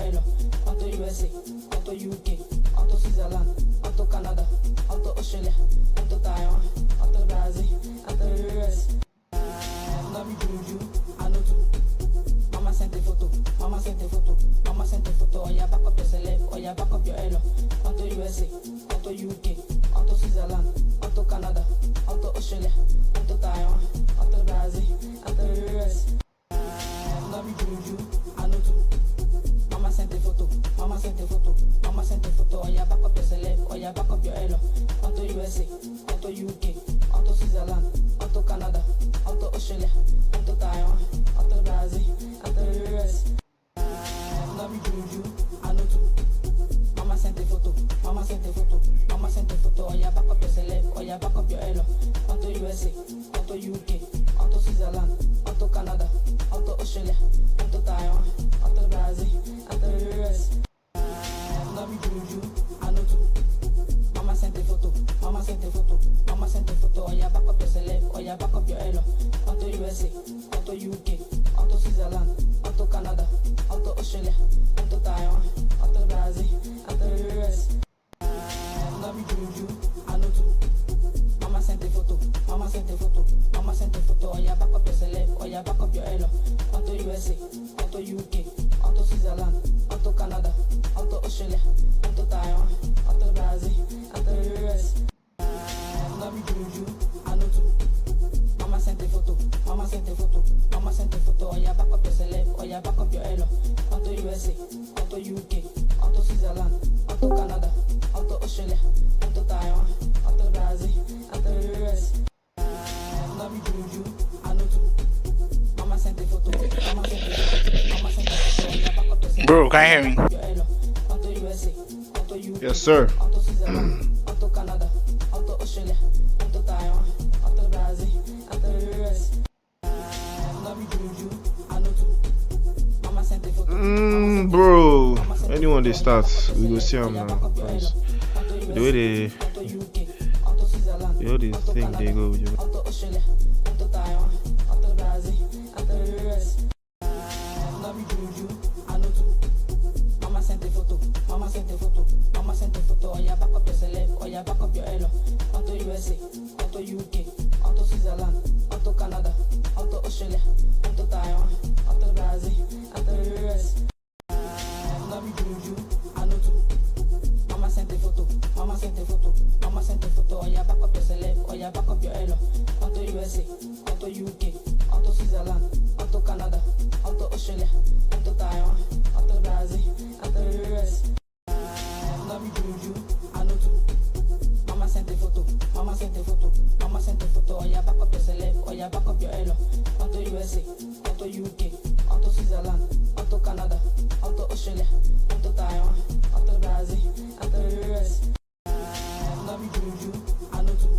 Elo, onto USA, onto UK, onto Switzerland, onto Canada, onto Australia, onto Taiwan, onto Brazil, onto the US. No be juju, I know too. Mama sent a photo, mama sent a photo, mama sent a photo. Oh yeah, back up your celeb, oh yeah, back up your Elo, onto USA, onto UK, onto Switzerland, onto Canada, onto Australia, onto Taiwan, onto Brazil, onto the US. No be juju, I know too. Mama sent a photo, mama sent a photo, mama sent a photo. Oh yeah, back up your celeb, oh yeah, back up your Elo, onto USA, onto UK, onto Switzerland, onto Canada, onto Australia, onto Taiwan, onto Brazil, onto the US. No be juju, I know too. Mama sent a photo, mama sent a photo, mama sent a photo. Oh yeah, back up your celeb, oh yeah, back up your Elo, onto USA, onto UK, onto Switzerland, onto Canada, onto Australia, onto Taiwan, onto Brazil, onto the US. No be juju, I know too. Mama sent a photo, mama sent a photo, mama sent a photo. Oh yeah, back up your celeb, oh yeah, back up your Elo, onto USA, onto UK, onto Switzerland, onto Canada, onto Australia, onto Taiwan, onto Brazil, onto the US. No be juju, I know too. Mama sent a photo, mama sent a photo, mama sent a photo. Oh yeah, back up your celeb, oh yeah, back up your Elo, onto USA, onto UK, onto Switzerland, onto Canada, onto Australia, onto Taiwan, onto Brazil, onto the US. No be juju, I know too. Mama sent a photo, mama sent a photo, mama sent a photo. Oh yeah, back up your celeb, oh yeah, back up your Elo, onto USA, onto UK, onto Switzerland, onto Canada, onto Australia, onto Taiwan, onto Brazil, onto the US. No be juju, I know too. Mama sent a photo, mama sent a photo, mama sent a photo. Oh yeah, back up your celeb, Bro, can you hear me? back up your Elo, onto USA, onto UK, Yes, sir. onto Switzerland, onto Canada, onto Australia, onto Taiwan, onto Brazil, onto the US. No be juju, I know too. Mama sent a photo, Bro. mama sent a Anyone they photo. start, we go see Oh them yeah, now. back up your Cause Elo, onto the way USA, they, onto UK, onto Switzerland, the way they onto think they Canada, go with you. onto Australia, onto Taiwan, onto Brazil, onto the US. No be juju, I know too. Mama sent a photo, mama sent a photo, mama sent a photo. Oh yeah, back up your celeb, oh yeah, back up your Elo, onto USA, onto UK, onto Switzerland, onto Canada, onto Australia, onto Taiwan, onto Brazil, onto the US. No be juju, I know too. Mama sent a photo, mama sent a photo, mama sent a photo. Oh yeah, back up your celeb, oh yeah, back up your Elo, onto USA, onto UK, onto Switzerland, onto Canada, onto Australia, onto Taiwan, onto Brazil, onto the US. No be juju, I know too. Mama sent a photo, mama sent a photo, mama sent a photo. Oh yeah, back up your celeb, oh yeah, back up your Elo, onto USA, onto UK, onto Switzerland, onto Canada, onto Australia, onto Taiwan, onto Brazil, onto the US. No be juju, I know too.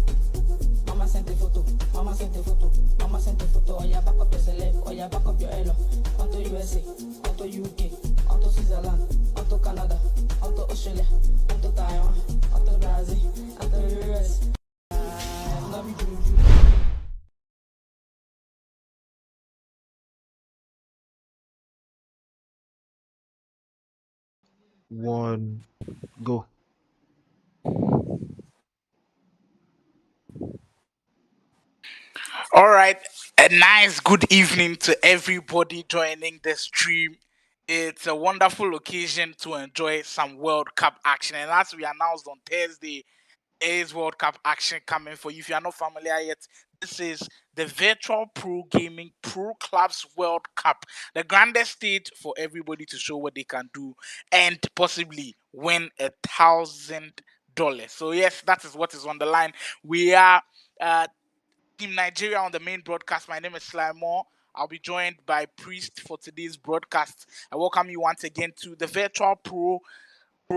Mama sent a photo, mama sent a photo, mama sent a photo. Oh yeah, back up your celeb, oh yeah, back up your Elo, onto USA, onto UK, onto Switzerland, onto Canada, onto Australia, onto Taiwan, onto Brazil, onto the US. No be juju. One, go. All right, a nice good evening to everybody joining the stream. It's a wonderful occasion to enjoy some World Cup action. And as we announced on Thursday, there is World Cup action coming for you. If you are not familiar yet, this is the Virtual Pro Gaming Pro Clubs World Cup, the grandest stage for everybody to show what they can do and possibly win $1,000. So yes, that is what is on the line. We are Team Nigeria on the main broadcast. My name is Sly Moore. I'll be joined by Priest for today's broadcast. I welcome you once again to the Virtual Pro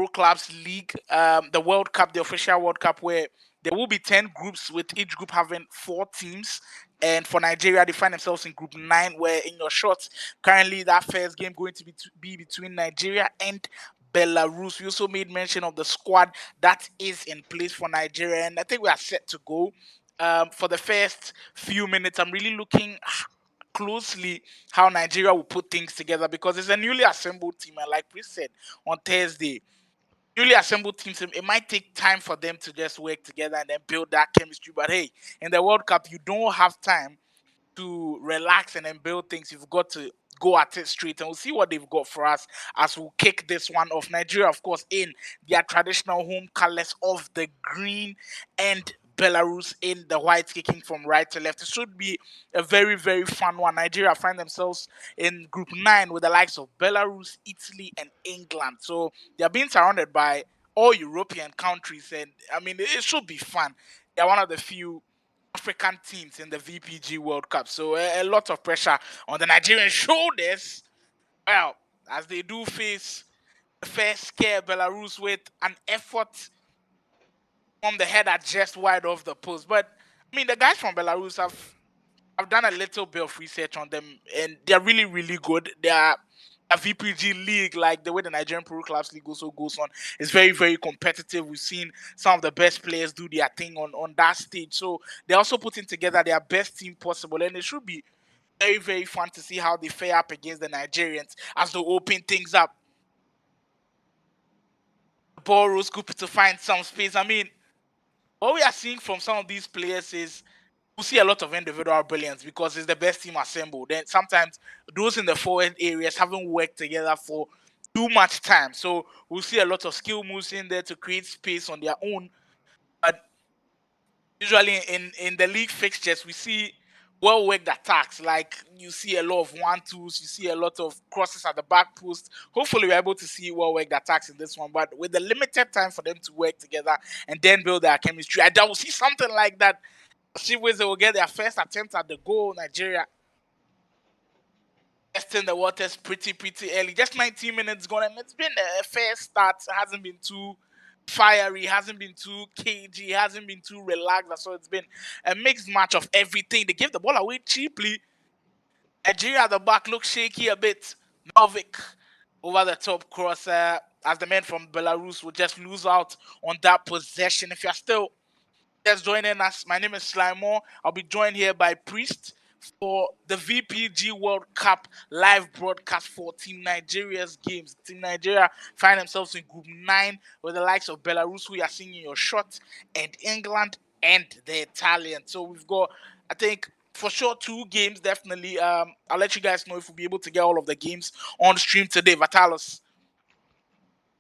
Clubs League, the World Cup, the official World Cup, where there will be 10 groups, with each group having 4 teams. And for Nigeria, they find themselves in Group 9, where in your shorts, currently that first game going to be between Nigeria and Belarus. We also made mention of the squad that is in place for Nigeria, and I think we are set to go. For the first few minutes, I'm really looking closely how Nigeria will put things together because it's a newly assembled team, and like we said on Thursday, newly assembled teams, it might take time for them to just work together and then build that chemistry. But hey, in the World Cup, you don't have time to relax and then build things. You've got to go at it straight, and we'll see what they've got for us as we'll kick this one off. Nigeria, of course, in their traditional home colors of the green, and Belarus in the white, kicking from right to left. It should be a very, very fun one. Nigeria find themselves in Group 9 with the likes of Belarus, Italy, and England. So they're being surrounded by all European countries, and I mean, it should be fun. They're one of the few African teams in the Vpg World Cup. So a lot of pressure on the Nigerian shoulders. Well, as they do face the first scare Belarus with an effort from the header just wide off the post. But I mean, the guys from Belarus I've done a little bit of research on them, and they're really, really good. They are a VPG league, like the way the Nigerian Pro Clubs League also goes on. It's very, very competitive. We've seen some of the best players do their thing on that stage. So they're also putting together their best team possible, and it should be very, very fun to see how they fare up against the Nigerians as they open things up. The ball rolls Cooper to find some space. I mean, what we are seeing from some of these players is we'll see a lot of individual brilliance because it's the best team assembled. Then sometimes those in the forward areas haven't worked together for too much time. So we'll see a lot of skill moves in there to create space on their own. But usually in the league fixtures, we see well-worked attacks. Like you see a lot of 1-2s, you see a lot of crosses at the back post. Hopefully we're able to see well-worked attacks in this one. But with the limited time for them to work together and then build their chemistry, I doubt we'll see something like that. See where they will get their first attempt at the goal. Nigeria testing the waters pretty early. Just 19 minutes gone, and it's been a fair start. It hasn't been too fiery, hasn't been too cagey, hasn't been too relaxed. So it's been a mixed match of everything. They give the ball away cheaply. Nigeria at the back looks shaky a bit. Novik over the top cross as the men from Belarus will just lose out on that possession. If you're still just joining us, my name is Slimo. I'll be joined here by Priest for the VPG World Cup live broadcast for Team Nigeria's games. Team Nigeria find themselves in Group 9 with the likes of Belarus, who you are seeing in your shot, and England and the Italians. So we've got, I think, for sure, 2 games, definitely. I'll let you guys know if we'll be able to get all of the games on stream today. Vitalos,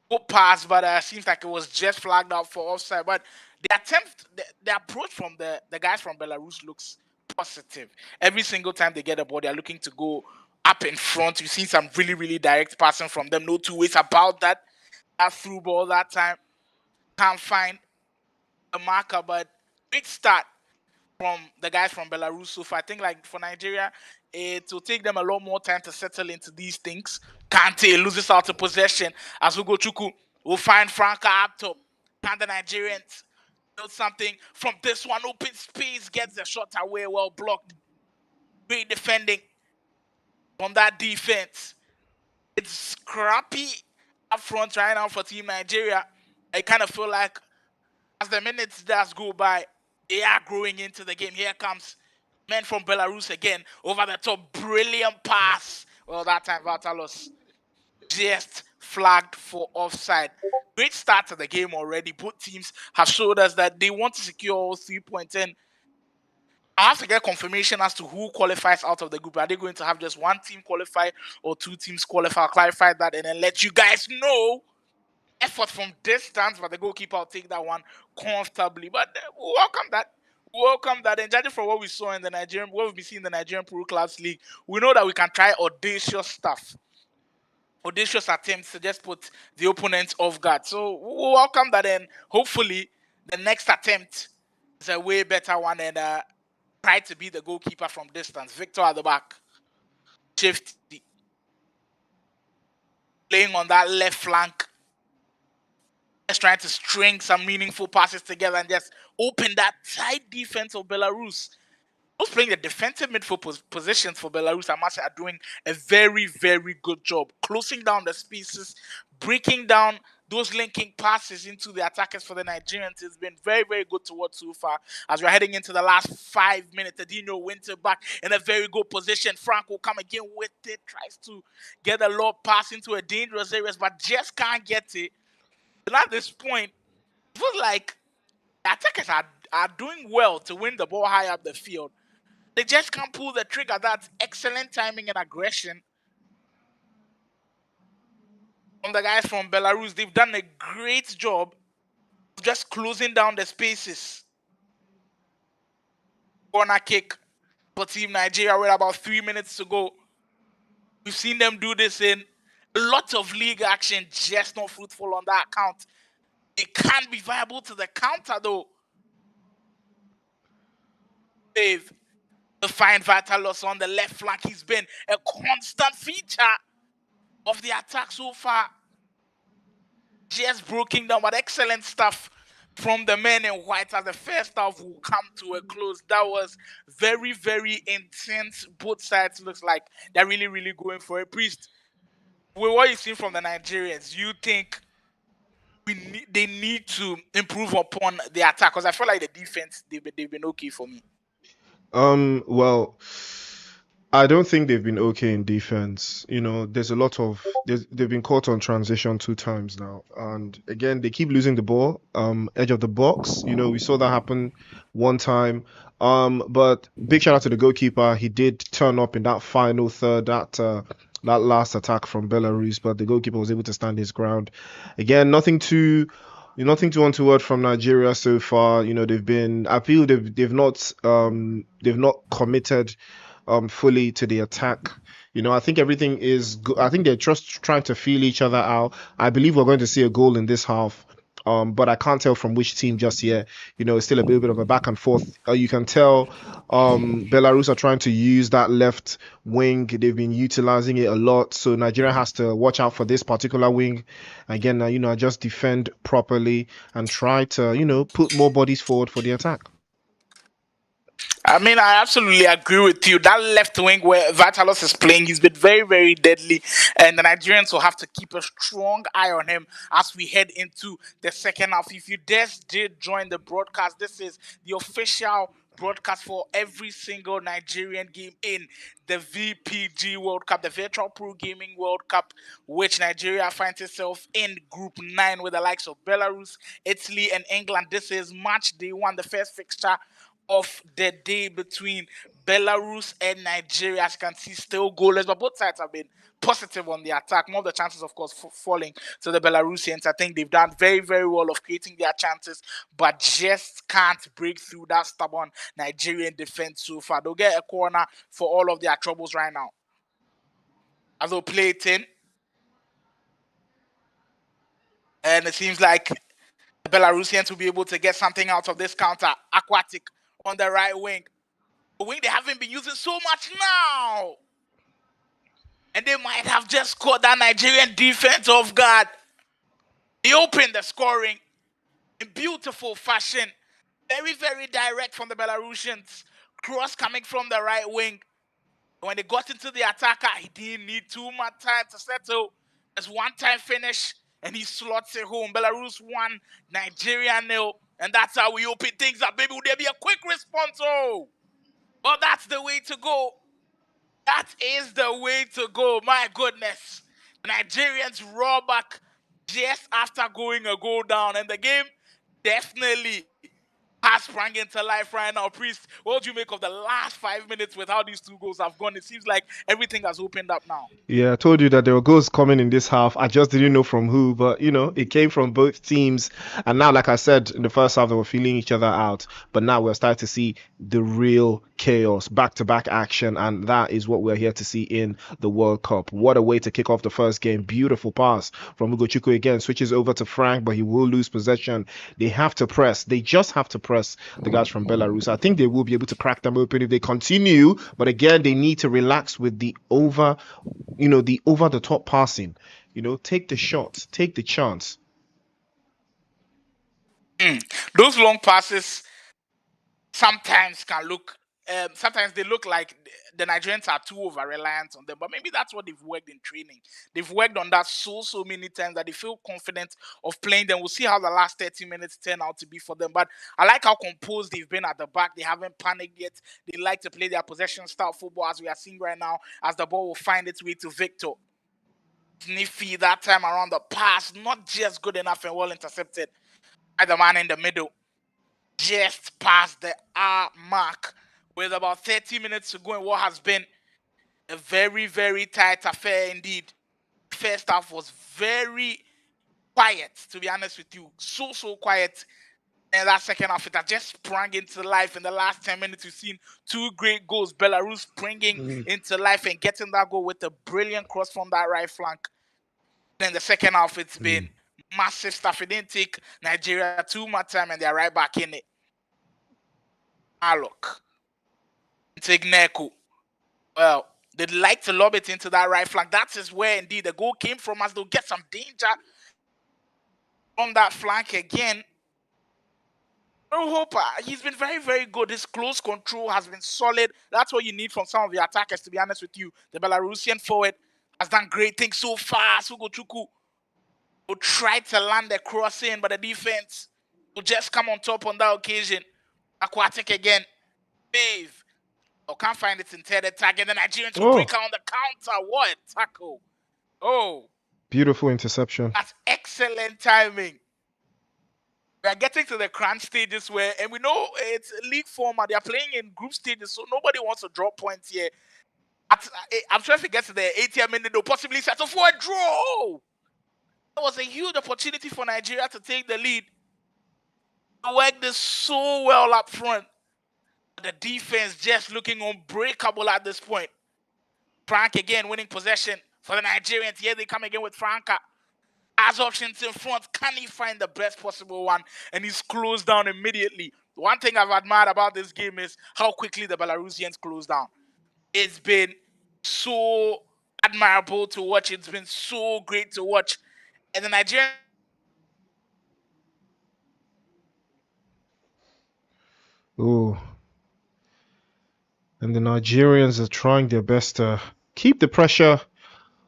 good pass, but seems like it was just flagged out for offside. But the attempt, the approach from the guys from Belarus looks positive. Every single time they get the ball, they're looking to go up in front. You've seen some really, really direct passing from them. No two ways about that. That through ball that time. Can't find the marker, but big start from the guys from Belarus. So I think like for Nigeria, it will take them a lot more time to settle into these things. Kante loses out of possession as Ugo Chuku will find Franca up top. Can the Nigerians build something from this one? Open space, gets the shot away, well blocked. Great defending from that defense. It's scrappy up front right now for Team Nigeria. I kind of feel like as the minutes does go by, they are growing into the game. Here comes men from Belarus again. Over the top, brilliant pass. Well, that time Vatalos just flagged for offside. Great start to the game already. Both teams have showed us that they want to secure all 3 points. And I have to get confirmation as to who qualifies out of the group. Are they going to have just one team qualify or 2 teams qualify? I'll clarify that and then let you guys know. Effort from distance, but the goalkeeper will take that one comfortably. But we welcome that. We welcome that. And judging from what we saw in the Nigerian, what we've been seeing in the Nigerian Pro Clubs League, we know that we can try audacious stuff. Audacious attempts to just put the opponents off guard. So we welcome that, and hopefully the next attempt is a way better one and try to be the goalkeeper from distance. Victor at the back. Shift. Playing on that left flank. Just trying to string some meaningful passes together and just open that tight defense of Belarus. Those playing the defensive midfield positions for Belarus, I must say, are doing a very, very good job. Closing down the spaces, breaking down those linking passes into the attackers for the Nigerians has been very, very good to watch so far. As we're heading into the last 5 minutes, Adino Winter back in a very good position. Frank will come again with it, tries to get a low pass into a dangerous area, but just can't get it. And at this point, it feels like the attackers are doing well to win the ball high up the field. They just can't pull the trigger. That's excellent timing and aggression from the guys from Belarus. They've done a great job of just closing down the spaces. Corner kick for Team Nigeria with about 3 minutes to go. We've seen them do this in a lot of league action, just not fruitful on that count. It can be viable to the counter though. Dave, to find Vitalos on the left flank. He's been a constant feature of the attack so far. Just broken down, but excellent stuff from the men in white as the first half will come to a close. That was very, very intense. Both sides looks like they're really, really going for it. Priest, with what you've seen from the Nigerians, you think they need to improve upon the attack? Because I feel like the defense, they've been okay for me. Well, I don't think they've been okay in defense. There's a lot of they've been caught on transition 2 times now, and again they keep losing the ball, edge of the box. We saw that happen one time. But big shout out to the goalkeeper. He did turn up in that final third, that last attack from Belarus, but the goalkeeper was able to stand his ground. Again, nothing too untoward from Nigeria so far. I feel they've not committed fully to the attack. I think everything is good. I think they're just trying to feel each other out. I believe we're going to see a goal in this half. But I can't tell from which team just yet. It's still a little bit of a back and forth. You can tell Belarus are trying to use that left wing. They've been utilizing it a lot. So Nigeria has to watch out for this particular wing. Again, just defend properly and try to, put more bodies forward for the attack. I mean, I absolutely agree with you. That left wing where Vitalos is playing, he's been very, very deadly. And the Nigerians will have to keep a strong eye on him as we head into the second half. If you just did join the broadcast, this is the official broadcast for every single Nigerian game in the Vpg World Cup, the Virtual Pro Gaming World Cup, which Nigeria finds itself in Group 9 with the likes of Belarus, Italy, and England. This is match day 1, the first fixture of the day between Belarus and Nigeria. As you can see, still goalless, but both sides have been positive on the attack. More the chances, of course, falling to the Belarusians. I think they've done very, very well of creating their chances, but just can't break through that stubborn Nigerian defense so far. They'll get a corner for all of their troubles right now. As they'll play it in. And it seems like the Belarusians will be able to get something out of this counter. Aquatic on the right wing. A wing they haven't been using so much now. And they might have just caught that Nigerian defense off guard. They opened the scoring in beautiful fashion. Very, very direct from the Belarusians. Cross coming from the right wing. When they got into the attacker, he didn't need too much time to settle. There's one-time finish, and he slots it home. Belarus 1, Nigeria 0. And that's how we open things up. Baby, will there be a quick response? Oh, well, that's the way to go. That is the way to go. My goodness. Nigerians roar back just after going a goal down. And the game definitely has sprung into life right now. Priest, what do you make of the last 5 minutes with how these 2 goals have gone? It seems like everything has opened up now. Yeah, I told you that there were goals coming in this half. I just didn't know from who, but it came from both teams. And now, like I said, in the first half, they were feeling each other out. But now we're starting to see the real chaos, back-to-back action, and that is what we're here to see in the World Cup. What a way to kick off the first game. Beautiful pass from Ugochukwu again. Switches over to Frank, but he will lose possession. They have to press. They just have to press the guys from Belarus. I think they will be able to crack them open if they continue. But again, they need to relax with the over-the-top passing. Take the shot, take the chance. Those long passes sometimes can look sometimes they look like the Nigerians are too over reliant on them, but maybe that's what they've worked in training. They've worked on that so many times that they feel confident of playing them. We'll see how the last 30 minutes turn out to be for them. But I like how composed they've been at the back. They haven't panicked yet. They like to play their possession style football, as we are seeing right now, as the ball will find its way to Victor. Sniffy that time around, the pass, not just good enough and well intercepted by the man in the middle. Just past the R mark with about 30 minutes to go in what has been a very, very tight affair indeed. First half was very quiet, to be honest with you. So quiet. And that second half, it has just sprung into life. In the last 10 minutes, we've seen two great goals. Belarus springing into life and getting that goal with a brilliant cross from that right flank. Then the second half, it's been massive stuff. It didn't take Nigeria too much time, and they're right back in it. Alok. Take Neko. Well, they'd like to lob it into that right flank. That is where indeed the goal came from, as they'll get some danger on that flank again. Hopper, he's been very, very good. His close control has been solid. That's what you need from some of the attackers, to be honest with you. The Belarusian forward has done great things so far. Sugo Chukwu will try to land the cross in, but the defense will just come on top on that occasion. Aquatic again. Dave. Oh, can't find its intended target. The Nigerians will break out on the counter. What a tackle. Oh. Beautiful interception. That's excellent timing. We are getting to the crunch stages where, and we know it's league format. They are playing in group stages, so nobody wants to drop points here. I'm sure if it gets to the 80th minute, they'll possibly settle for a draw. That was a huge opportunity for Nigeria to take the lead. They worked this so well up front. The defense just looking unbreakable at this point. Frank again winning possession for the Nigerians. Here they come again with Franca. Has options in front. Can he find the best possible one? And he's closed down immediately. One thing I've admired about this game is how quickly the Belarusians closed down. It's been so admirable to watch. It's been so great to watch. And the Nigerians... Ooh. And the Nigerians are trying their best to keep the pressure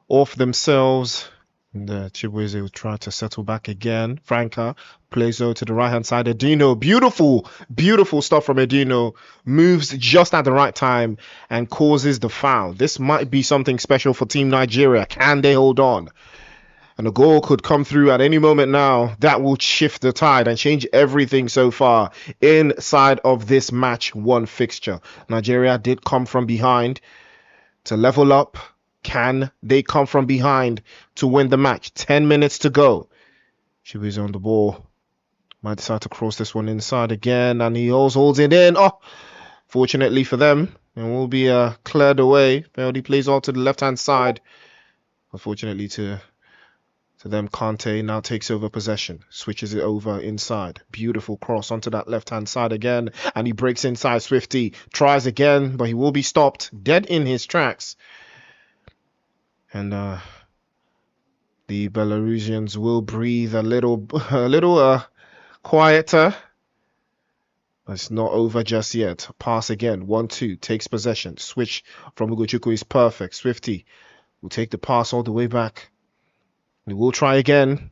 off themselves. And Chibueze will try to settle back again. Franca plays over to the right-hand side. Edino, beautiful stuff from Edino. Moves just at the right time and causes the foul. This might be something special for Team Nigeria. Can they hold on? And a goal could come through at any moment now. That will shift the tide and change everything so far inside of this match one fixture. Nigeria did come from behind to level up. Can they come from behind to win the match? 10 minutes to go. Chibueze on the ball. Might decide to cross this one inside again. And he also holds it in. Oh, fortunately for them. And will be cleared away. He plays all to the left-hand side. Unfortunately to them, Kante now takes over possession. Switches it over inside. Beautiful cross onto that left-hand side again. And he breaks inside. Swifty tries again, but he will be stopped dead in his tracks. And the Belarusians will breathe a little quieter. But it's not over just yet. Pass again. 1-2. Takes possession. Switch from Ugochukwu is perfect. Swifty will take the pass all the way back. We will try again.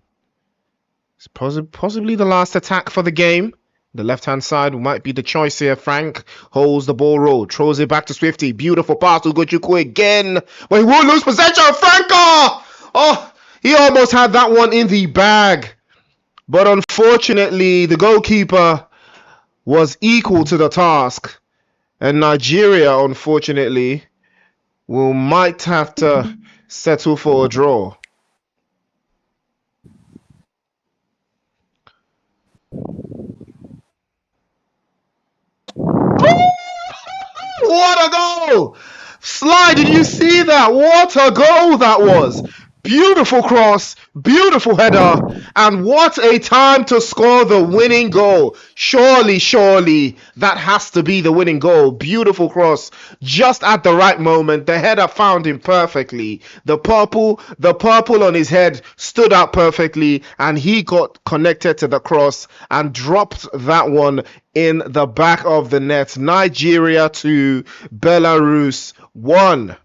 It's possibly the last attack for the game. The left-hand side might be the choice here. Frank holds the ball roll. Throws it back to Swifty. Beautiful pass to Ugochukwu again. But he will lose possession. Franco! Oh, he almost had that one in the bag. But unfortunately, the goalkeeper was equal to the task. And Nigeria, unfortunately, might have to settle for a draw. What a goal! Sly, did you see that? What a goal that was! Beautiful cross, beautiful header, and what a time to score the winning goal. Surely, surely, that has to be the winning goal. Beautiful cross, just at the right moment. The header found him perfectly. The purple on his head stood out perfectly, and he got connected to the cross and dropped that one in the back of the net. Nigeria 2, Belarus 1.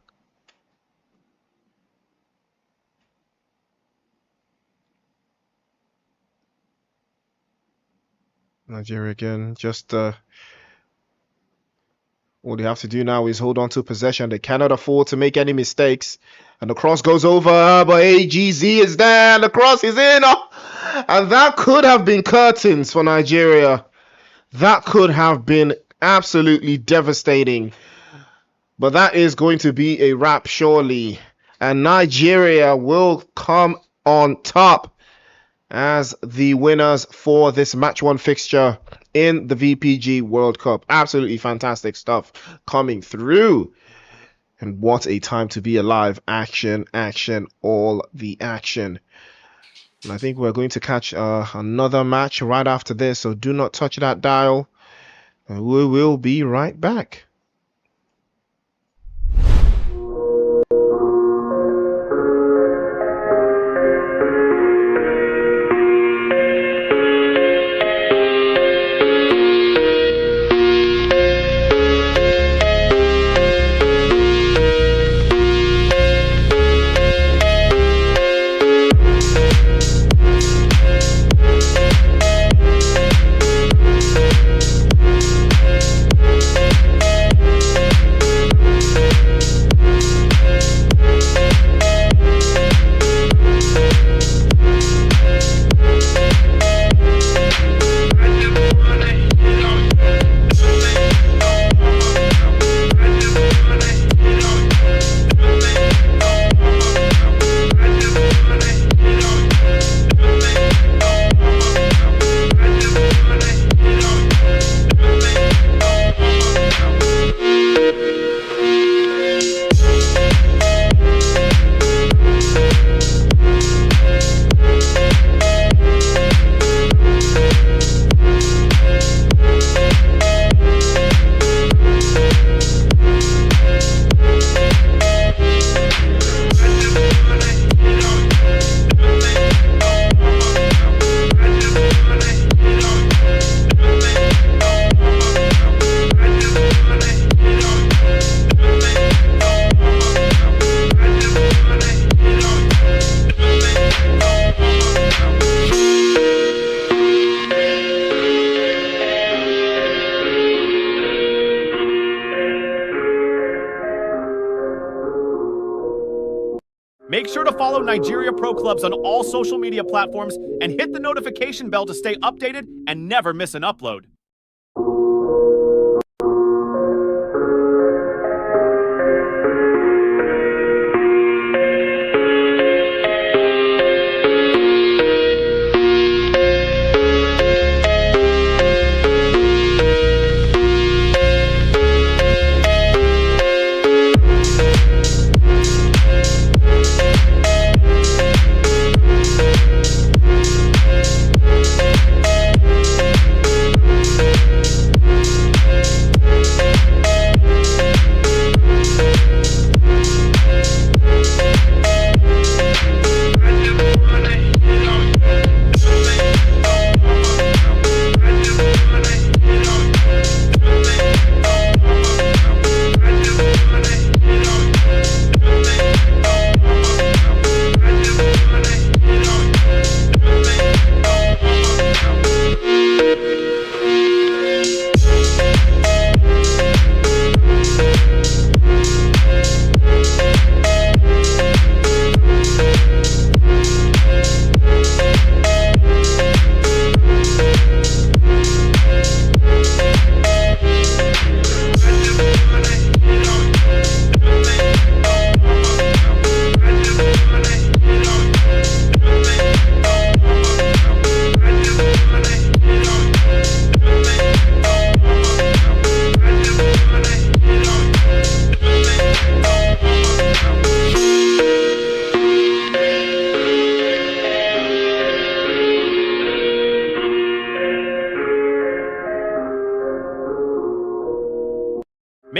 Nigeria again, just all they have to do now is hold on to possession. They cannot afford to make any mistakes. And the cross goes over, but AGZ is there, and the cross is in. Oh, and that could have been curtains for Nigeria. That could have been absolutely devastating. But that is going to be a wrap, surely. And Nigeria will come on top as the winners for this match one fixture in the VPG World Cup. Absolutely fantastic stuff coming through. And what a time to be alive. Action, action, all the action. And I think we're going to catch another match right after this, so do not touch that dial. And we will be right back. Make sure to follow Nigeria Pro Clubs on all social media platforms and hit the notification bell to stay updated and never miss an upload.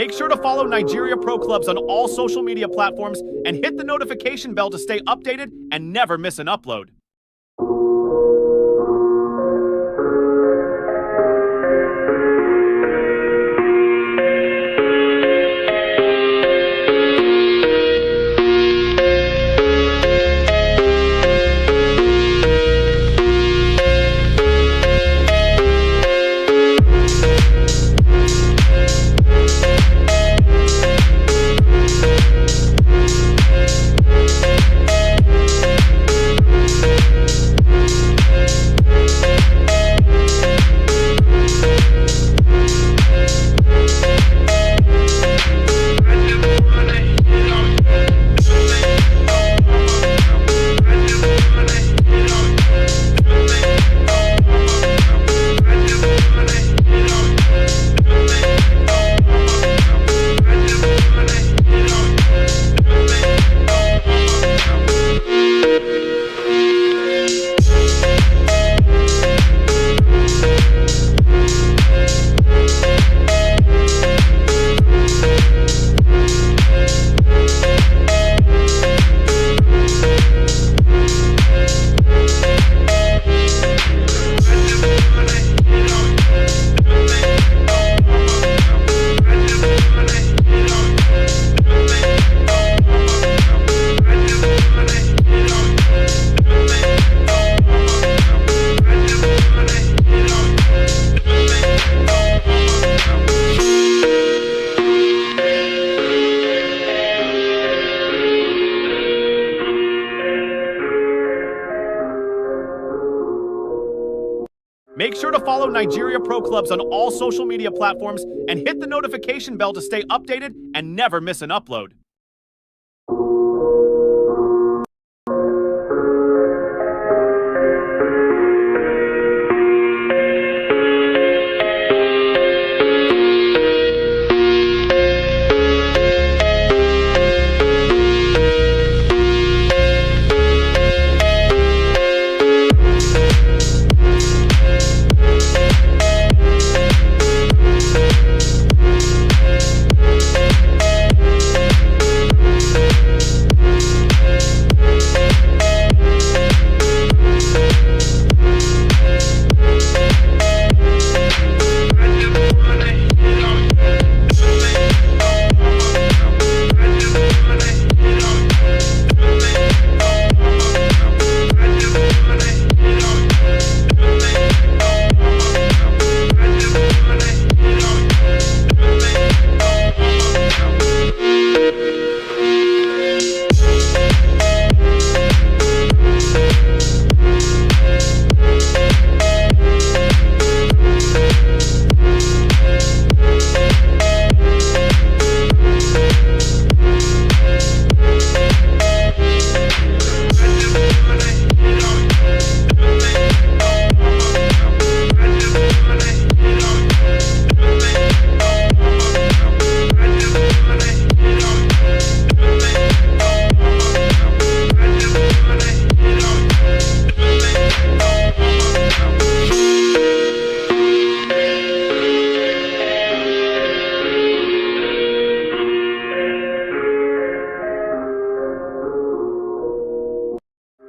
Make sure to follow Nigeria Pro Clubs on all social media platforms and hit the notification bell to stay updated and never miss an upload. Make sure to follow Nigeria Pro Clubs on all social media platforms and hit the notification bell to stay updated and never miss an upload.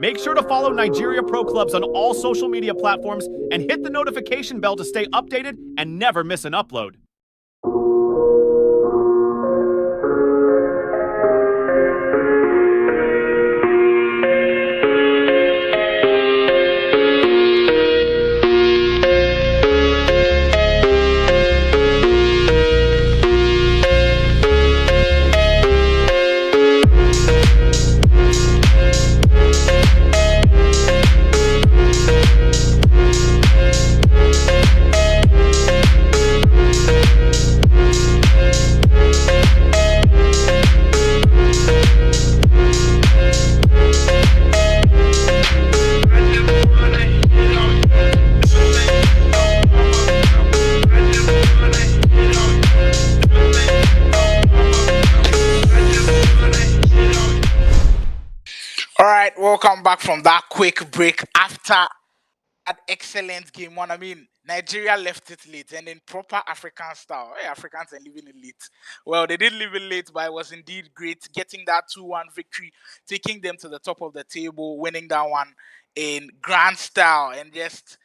Make sure to follow Nigeria Pro Clubs on all social media platforms and hit the notification bell to stay updated and never miss an upload. Welcome back from that quick break after That excellent game one. I mean, Nigeria left it late and in proper African style. Hey, Africans are leaving it late. Well, they did leave it late, but it was indeed great getting that 2-1 victory, taking them to the top of the table, winning that one in grand style, and just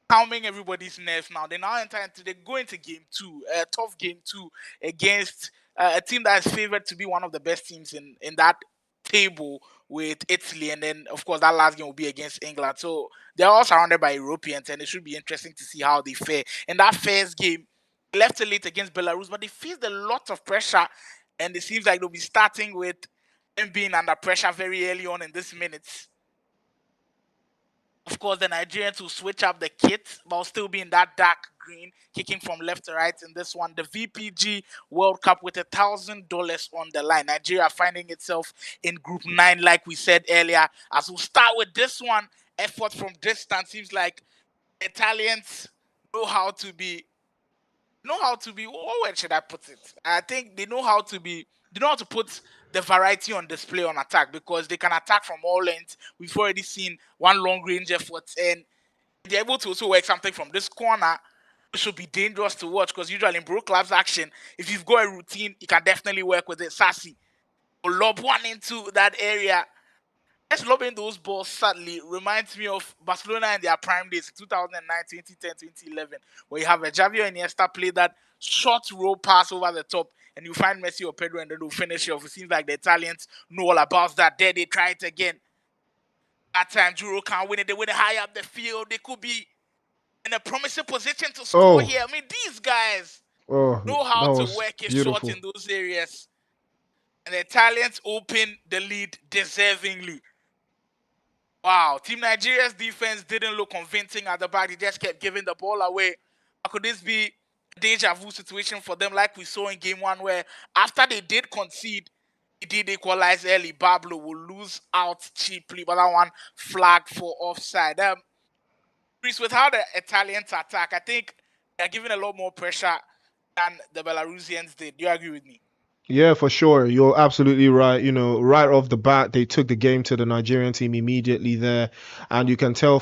calming everybody's nerves now. They now enter into, they go into game two, a tough game two against a team that is favored to be one of the best teams in that table with Italy, and then of course that last game will be against England. So they're all surrounded by Europeans, and it should be interesting to see how they fare. In that first game, they left it late against Belarus, but they faced a lot of pressure, and it seems like they'll be starting with them being under pressure very early on in this minutes. Of course, the Nigerians will switch up the kit, but will still be in that dark green, kicking from left to right in this one. The VPG World Cup with $1,000 on the line. Nigeria finding itself in Group 9, like we said earlier. As we'll start with this one, effort from distance. Seems like Italians know how to be, what word should I put it? I think they know how to put the variety on display on attack, because they can attack from all ends. We've already seen one long range effort, and they're able to also work something from this corner, which should be dangerous to watch, because usually in Bro Club's action, if you've got a routine, you can definitely work with it. Sassy will lob one into that area. Just lobbing those balls sadly reminds me of Barcelona in their prime days, 2009, 2010, 2011, where you have a Javier Iniesta play that short roll pass over the top, and you find Messi or Pedro, and then they'll finish it off. It seems like the Italians know all about that. There they try it again. That time, Juro can't win it. They win it high up the field. They could be in a promising position to score here. I mean, these guys know how that to was work a shot beautiful. in those areas. And the Italians open the lead deservingly. Wow, Team Nigeria's defense didn't look convincing at the back. They just kept giving the ball away. Or could this be a deja vu situation for them, like we saw in game one, where after they did concede, they did equalize early. Pablo will lose out cheaply, but that one flagged for offside. Chris, with how the Italians attack, I think they're giving a lot more pressure than the Belarusians did. Do you agree with me? Yeah, for sure. You're absolutely right. Right off the bat, they took the game to the Nigerian team immediately there, and you can tell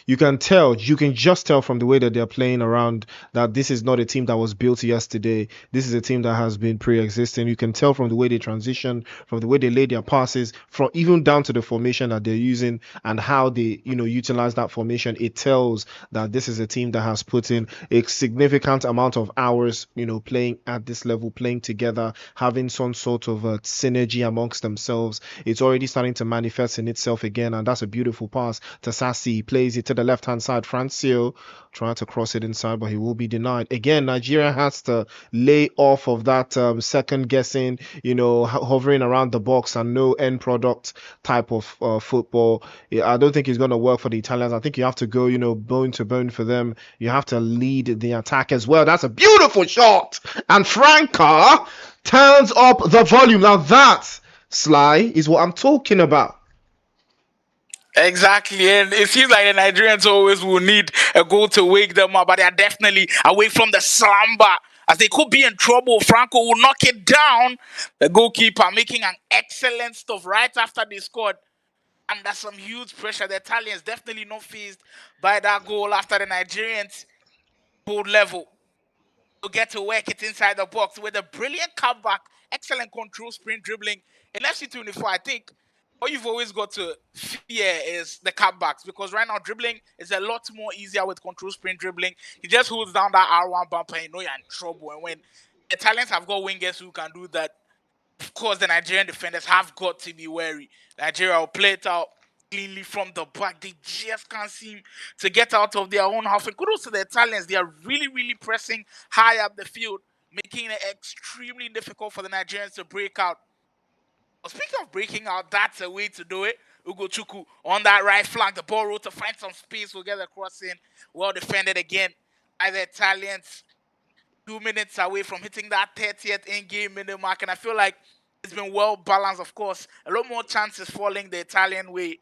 you can just tell from the way that they're playing around that this is not a team that was built yesterday. This is a team that has been pre-existing. You can tell from the way they transition, from the way they lay their passes, from even down to the formation that they're using and how they, utilize that formation. It tells that this is a team that has put in a significant amount of hours, playing at this level, playing together, having some sort of a synergy amongst themselves. It's already starting to manifest in itself again, and that's a beautiful pass to Sassi. He plays it to the left-hand side. Francio trying to cross it inside, but he will be denied. Again, Nigeria has to lay off of that second guessing, hovering around the box and no end product type of football. I don't think it's going to work for the Italians. I think you have to go, bone to bone for them. You have to lead the attack as well. That's a beautiful shot. And Franca turns up the volume. Now that, Sly, is what I'm talking about. Exactly, and it seems like the Nigerians always will need a goal to wake them up, but they are definitely away from the slumber, as they could be in trouble. Franco will knock it down. The goalkeeper making an excellent stuff right after they scored. Under some huge pressure, the Italians definitely not fazed by that goal after the Nigerians pulled level. To get to work it inside the box with a brilliant comeback, excellent control, sprint dribbling. In FC24, I think what you've always got to fear is the cutbacks, because right now dribbling is a lot more easier with control, sprint dribbling. He just holds down that R1 bumper and you know you're in trouble. And when the Italians have got wingers who can do that, of course the Nigerian defenders have got to be wary. Nigeria will play it out cleanly from the back. They just can't seem to get out of their own half. And kudos to the Italians. They are really, really pressing high up the field, making it extremely difficult for the Nigerians to break out. Well, speaking of breaking out, that's a way to do it. Ugo Chukwu on that right flank. The ball roll to find some space. Will get the cross in. Well defended again by the Italians. 2 minutes away from hitting that 30th in-game minute mark. And I feel like it's been well balanced, of course. A lot more chances falling the Italian way.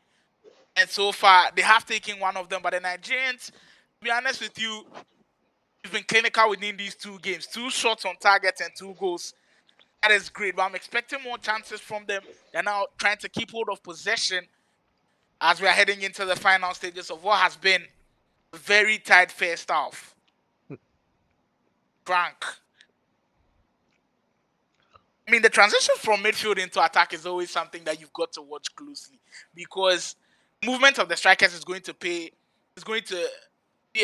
And so far, they have taken one of them. But the Nigerians, to be honest with you, have been clinical within these 2 games. 2 shots on target and 2 goals. That is great. But I'm expecting more chances from them. They're now trying to keep hold of possession. as we are heading into the final stages of what has been a very tight first half. Frank. I mean, the transition from midfield into attack is always something that you've got to watch closely, because movement of the strikers is going to be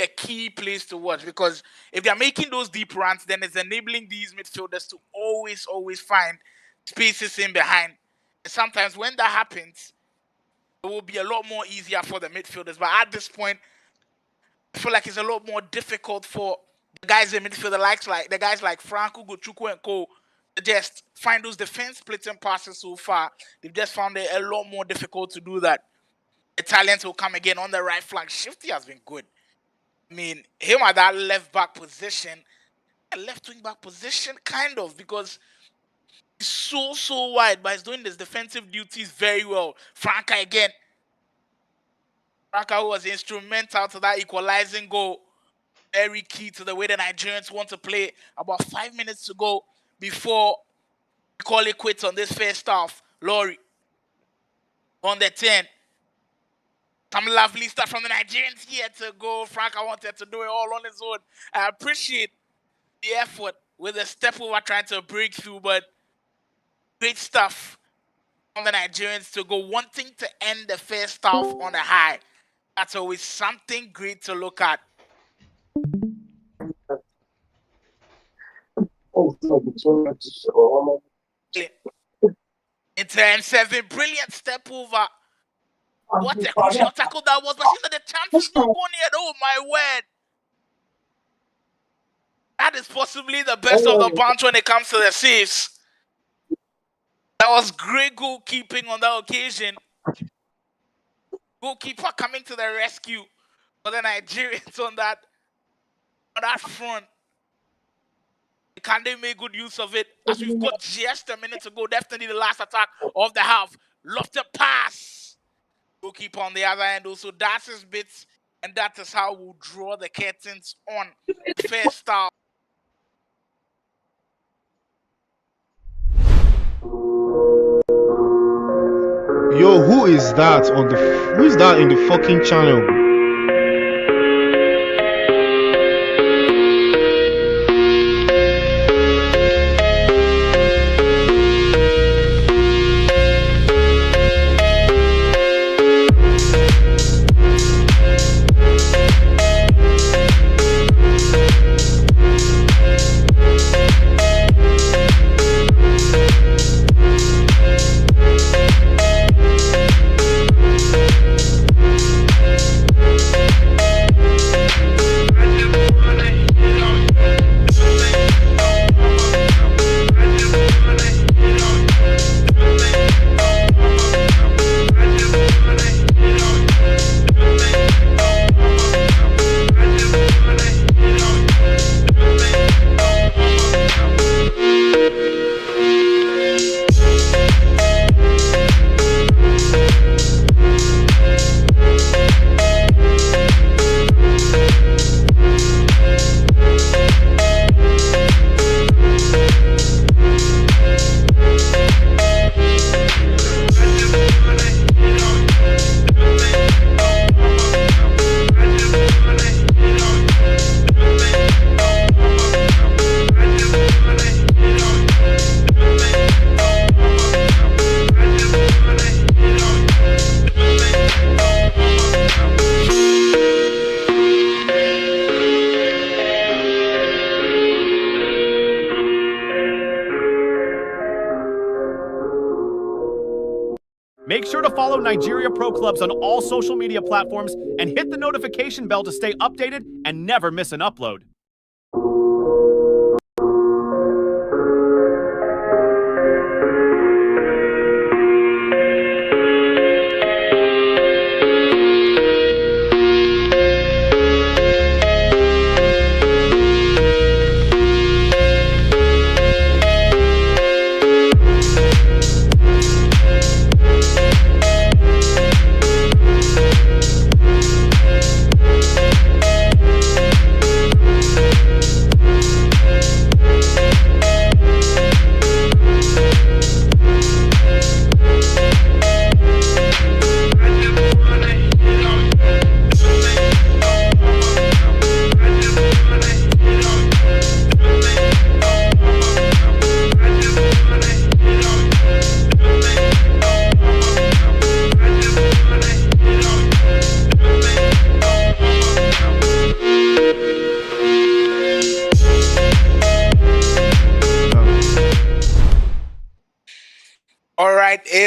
a key place to watch, because if they're making those deep runs, then it's enabling these midfielders to always find spaces in behind. And sometimes when that happens, it will be a lot more easier for the midfielders. But at this point, I feel like it's a lot more difficult for the guys in midfield, the guys like Franco, Gochukwu, and Co. to just find those defense splitting passes so far. They've just found it a lot more difficult to do that. The talent will come again on the right flank. Shifty has been good. I mean, him at that left wing back position, kind of, because he's so wide, but he's doing his defensive duties very well. Franca again. Franca, who was instrumental to that equalizing goal. Very key to the way the Nigerians want to play. About 5 minutes to go before we call it quits on this first half. Laurie on the 10. Some lovely stuff from the Nigerians here to go. Franca wanted to do it all on his own. I appreciate the effort with the step over trying to break through, but great stuff from the Nigerians to go, wanting to end the first half on a high. That's always something great to look at. In turn 7, brilliant step over. What a crucial tackle that was, but she said the chance is not going yet. Oh my word. That is possibly the best of the bunch when it comes to the saves. That was great goalkeeping on that occasion. Goalkeeper coming to the rescue for the Nigerians on that front. Can they make good use of it? As we've got just a minute to go, definitely the last attack of the half. Lofted pass. Goalkeeper on the other end also. That's his bits, and that is how we'll draw the curtains on the first half. Yo, who is that in the fucking channel? Make sure to follow Nigeria Pro Clubs on all social media platforms and hit the notification bell to stay updated and never miss an upload.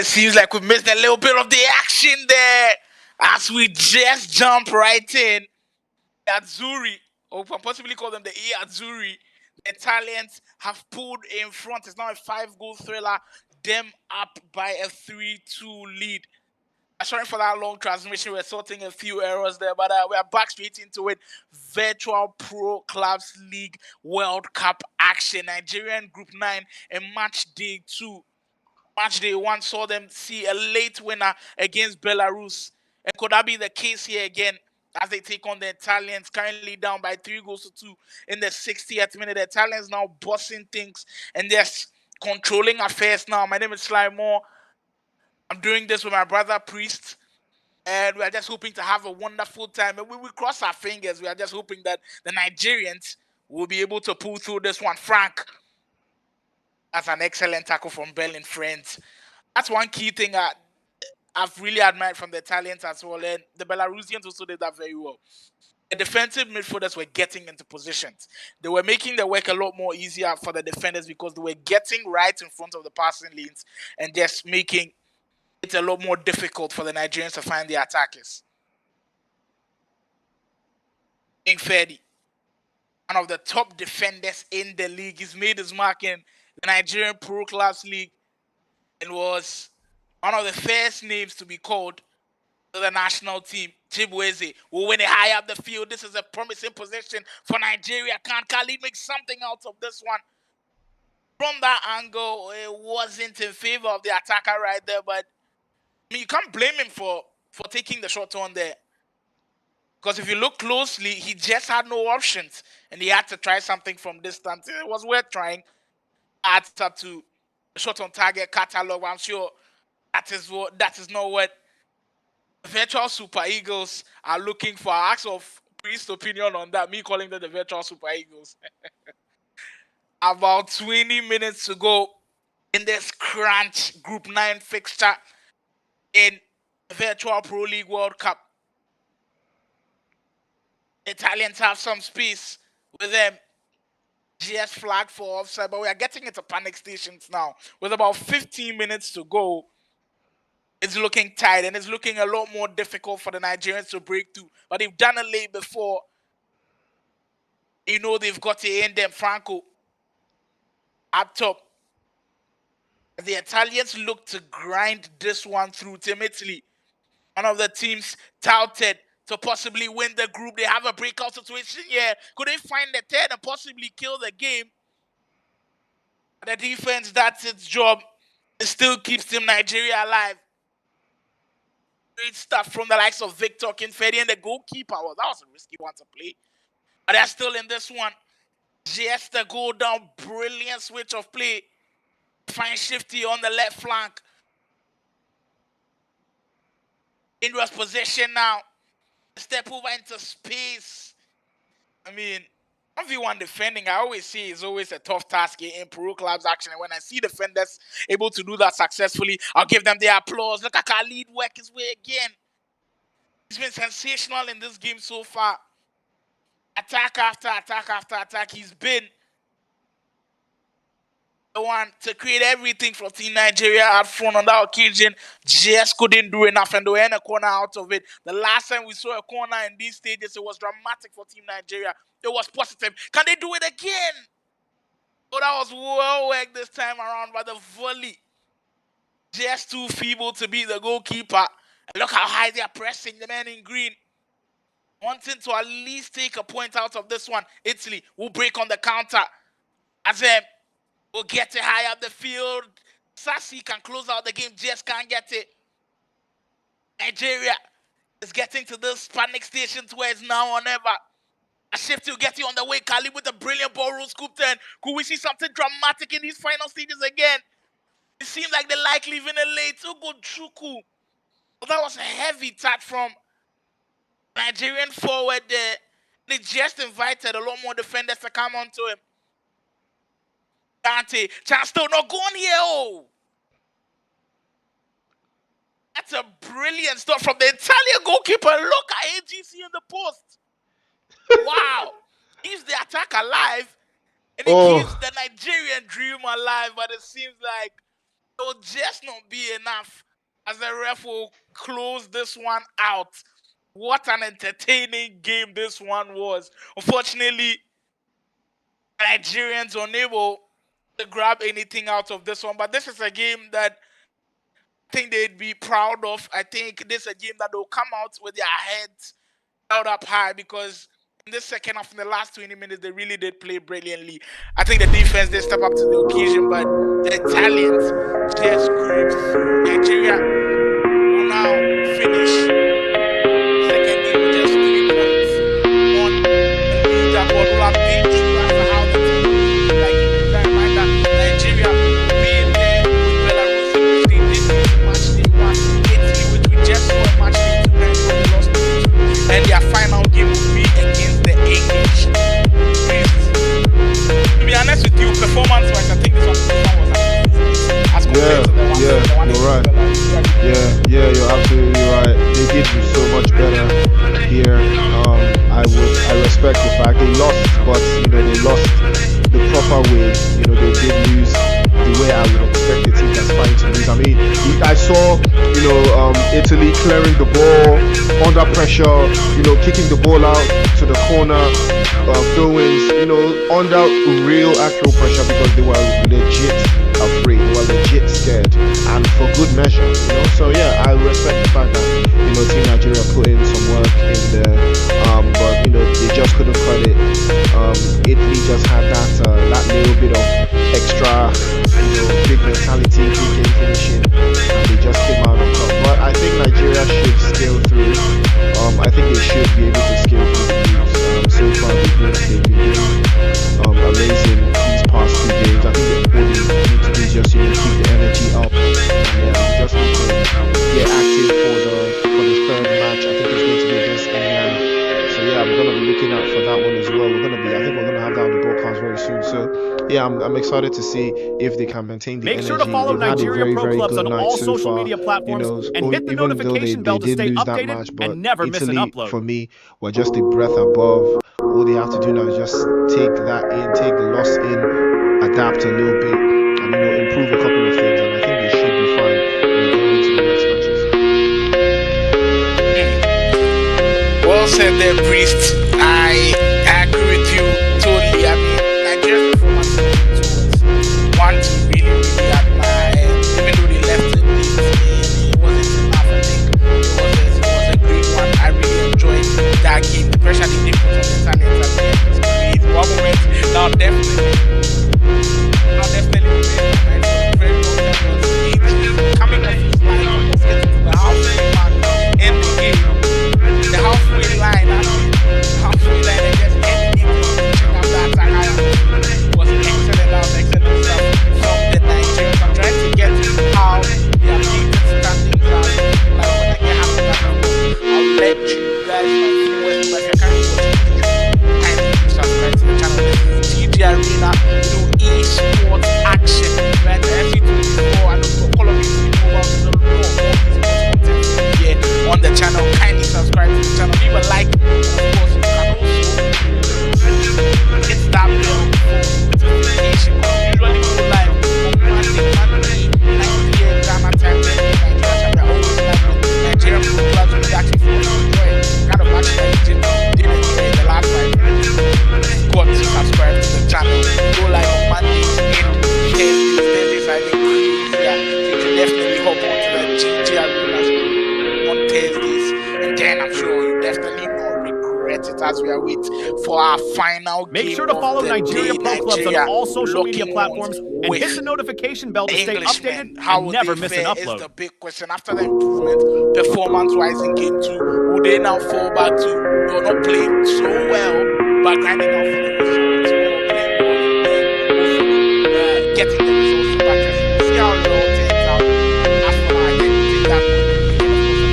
it seems like we missed a little bit of the action there as we just jump right in. Azzurri, or we can possibly call them the Azzurri, the Italians have pulled in front. It's now a 5-goal thriller, them up by a 3-2 lead. Sorry for that long transmission. We're sorting a few errors there, but we are back straight into it. Virtual Pro Clubs League World Cup action. Nigerian Group 9 and match day 2. Match day 1 saw them see a late winner against Belarus. And could that be the case here again as they take on the Italians, currently down by 3-2 in the 60th minute? The Italians now bossing things and they're controlling affairs now. My name is Sly Moore. I'm doing this with my brother Priest, and we are just hoping to have a wonderful time. And we will cross our fingers. We are just hoping that the Nigerians will be able to pull through this one. Frank, that's an excellent tackle from Berlin, friends. That's one key thing I've really admired from the Italians as well, and the Belarusians also did that very well. The defensive midfielders were getting into positions. They were making the work a lot more easier for the defenders because they were getting right in front of the passing lanes and just making it's a lot more difficult for the Nigerians to find the attackers. King Ferdi, one of the top defenders in the league, he's made his mark in the Nigerian Pro Clubs League and was one of the first names to be called to the national team. Chibueze will win it high up the field. This is a promising position for Nigeria. Can Khalid make something out of this one? From that angle, it wasn't in favor of the attacker right there, but I mean, you can't blame him for taking the shot on there. Because if you look closely, he just had no options. And he had to try something from distance. It was worth trying. Adds up to the shot on target catalog. I'm sure that is not what virtual Super Eagles are looking for. I ask of Priest's opinion on that. Me calling them the virtual Super Eagles. About 20 minutes to go in this crunch Group 9 fixture in Virtual Pro League World Cup. The Italians have some space with them. GS flag for offside, but we are getting into panic stations now. With about 15 minutes to go, it's looking tight and it's looking a lot more difficult for the Nigerians to break through. But they've done it late before. You know they've got to end them. Franco up top. The Italians look to grind this one through timidly. One of the teams touted to possibly win the group. They have a breakout situation here. Could they find the third and possibly kill the game? The defense, that's its job. It still keeps Team Nigeria alive. Great stuff from the likes of Victor Kinfedi and the goalkeeper. Well, that was a risky one to play. But they're still in this one. Just a goal down. Brilliant switch of play. Fine Shifty on the left flank. Dangerous possession now. Step over into space. I mean, 1v1 defending, I always say, is always a tough task in Pro Clubs action. And when I see defenders able to do that successfully, I'll give them their applause. Look at Khalid work his way again. He's been sensational in this game so far. Attack after attack after attack. He's been the one to create everything for Team Nigeria up front on that occasion. Just couldn't do enough and they were in a corner out of it. The last time we saw a corner in these stages, it was dramatic for Team Nigeria. It was positive. Can they do it again? Oh, that was well worked this time around by the volley. Just too feeble to beat the goalkeeper. And look how high they are pressing the man in green. Wanting to at least take a point out of this one. Italy will break on the counter. As we'll get it high up the field. Sassi can close out the game, just can't get it. Nigeria is getting to this panic station where it's now or never. A shift to get you on the way. Kali with a brilliant ball rule scoop 10. Could we see something dramatic in these final stages again? It seems like they like leaving it late. Ugo Chuku. Well, that was a heavy touch from Nigerian forward there. They just invited a lot more defenders to come onto him. Dante, chance still not going here. Oh, that's a brilliant stop from the Italian goalkeeper. Look at AGC in the post. Wow, keeps the attack alive, and it keeps the Nigerian dream alive. But it seems like will just not be enough as the ref will close this one out. What an entertaining game this one was. Unfortunately, Nigerians unable to grab anything out of this one, but this is a game that I think they'd be proud of. I think this is a game that they'll come out with their heads held up high, because in this second half, in the last 20 minutes, they really did play brilliantly. I think the defense did step up to the occasion, but the Italians just scraped through. Nigeria will now finish second game with just 3 points on the leaderboard. Will have been through after how the team like that reminder. Nigeria being there with Belarus, which they did lose the match they won. Italy, which we just saw a match they took when they lost 2-2. And their final game will be against the English. To be honest with you, performance-wise, I think this one was as compared to the one. You're right. Yeah, you're absolutely right. They did do so much better here. I respect the fact they lost, but they lost the proper way. They did lose the way I would expect a team that's fighting to lose. I mean, I saw Italy clearing the ball under pressure, kicking the ball out to the corner, throw-ins, under real actual pressure, because they were legit afraid, they were legit scared, and for good measure. So yeah, I respect the fact that Team Nigeria put in some work in there, but they just couldn't cut it. Italy just had that little bit of extra big mentality, big game finishing, and they just came out on top. But I think Nigeria should scale through. I think they should be able to scale through the groups. So far they've been doing amazing these past 2 games. I think all they need to do is just keep the energy up, and just need to get active for the third match. I think it's going to be against England. So yeah, I'm gonna be looking out for that one as well. I think we're gonna have that on the broadcast very soon. So yeah, I'm excited to see if they can maintain the energy. Make sure to follow They've Nigeria Pro very Clubs on all so social far. media platforms and hit the Even though notification bell to they stay did lose that updated match, but and never miss an Italy, upload. for me, were just a breath above. All they have to do now is just take that in, take the loss in, adapt a little bit, and improve a couple of things, and I think they should be fine when going into the next matches. Well said there, Priest. I agree with you totally. I mean, Nigeria's performance was one to really admire. Even though they left it wasn't enough. I think it was a great one. I really enjoyed that game. The pressure they did put on the Italians at the end was crazy. One moment, now definitely very long time was coming off his line, almost getting to the halfway mark in the game. The halfway line, and just heading into check out that attack. Was excellent stuff from the Nigerians. I'm trying to get how their updated standings are. Like when I get after that, I'll let you guys know if you're currently watching this. Kindly subscribe to the channel. This is TG Arena, esports action. Right, FC24, and also Call of Duty Mobile. There's a lot of esports content here on the channel. Kindly subscribe to the channel, leave a like, and of course you can also hit that bell for notification. We usually go live on Monday, 9 p.m. Ghana time, Nigeria time. We're always live with Nigeria Pro Clubs. We actually feel enjoy kind of match that you did enjoy the last 5 minutes. Got to subscribe to the channel. Go live on Mondays and Thursdays. I think crazy. You can definitely hop onto the GG Arena on Thursdays, and then I'm sure you definitely not regret it as we are waiting for our final game. Make sure to follow of the Nigeria day. Pro Clubs on Nigeria all social media locking platforms horns and hit with the notification bell to stay Englishmen. updated How and will never they miss an fare is upload. the big question. After the improvement performance-wise in game 2, will they now fall back to you're not playing so well, but grinding out for the results, or playing well, getting the results back? We'll see how it all turns out. As for now, I think we take that one.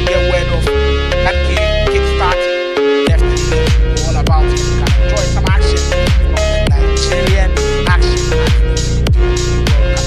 Get word of that game kick-starting. Definitely all about it. You can enjoy some action from the Nigerian action at the Vpg World Cup.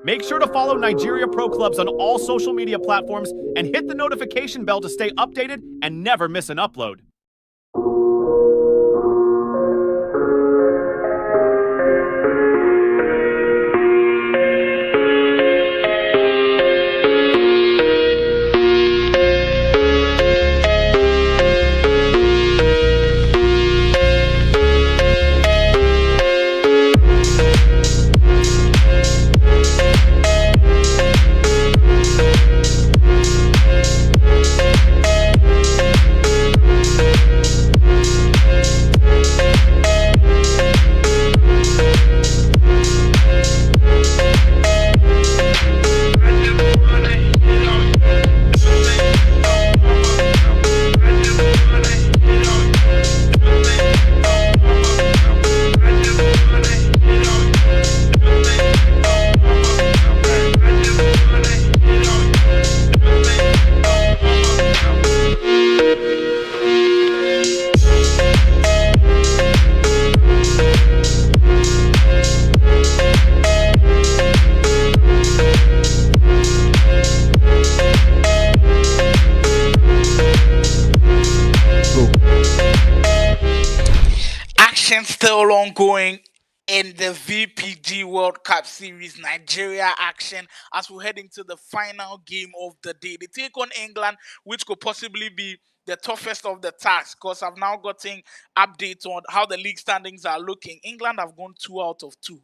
Make sure to follow Nigeria Pro Clubs on all social media platforms and hit the notification bell to stay updated and never miss an upload. Action still ongoing in the Vpg World Cup Series Nigeria action as we head into the final game of the day. They take on England, which could possibly be the toughest of the tasks because I've now gotten updates on how the league standings are looking. England have gone 2 out of 2.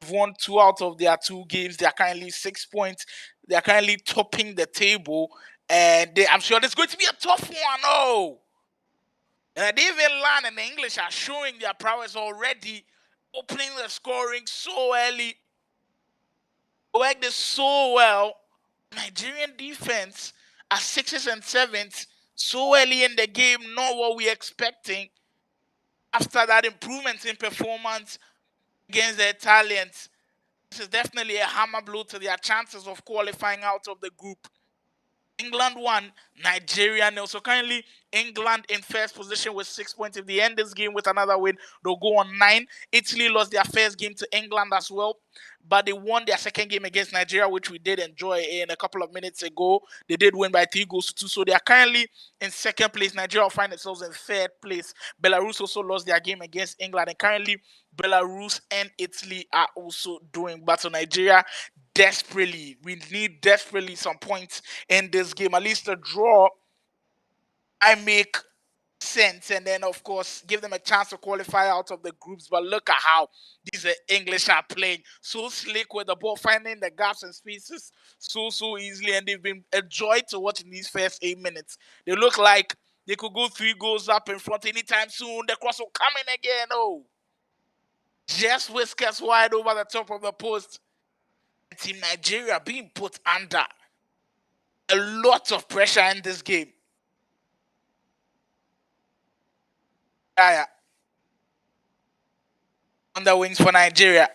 They've won 2 out of their 2 games. They are currently 6 points. They are currently topping the table. And I'm sure there's going to be a tough one. Oh! And even Lan and the English are showing their prowess already, opening the scoring so early. Worked this so well. Nigerian defense are 6s and 7s so early in the game, not what we're expecting. After that improvement in performance against the Italians, this is definitely a hammer blow to their chances of qualifying out of the group. England won, Nigeria nil. So currently, England in first position with 6 points. If they end this game with another win, they'll go on 9. Italy lost their first game to England as well, but they won their second game against Nigeria, which we did enjoy in a couple of minutes ago. They did win by 3-2. So they are currently in second place. Nigeria will find themselves in third place. Belarus also lost their game against England, and currently Belarus and Italy are also doing battle. Nigeria we need desperately some points in this game. At least a draw I make sense, and then of course give them a chance to qualify out of the groups. But look at how these English are playing so slick with the ball, finding the gaps and spaces so easily, and they've been a joy to watch in these first 8 minutes. They look like they could go 3 goals up in front anytime soon. The cross will come in again. Oh, just whiskers wide over the top of the post. Team Nigeria being put under a lot of pressure in this game. Yeah. On the wings for Nigeria.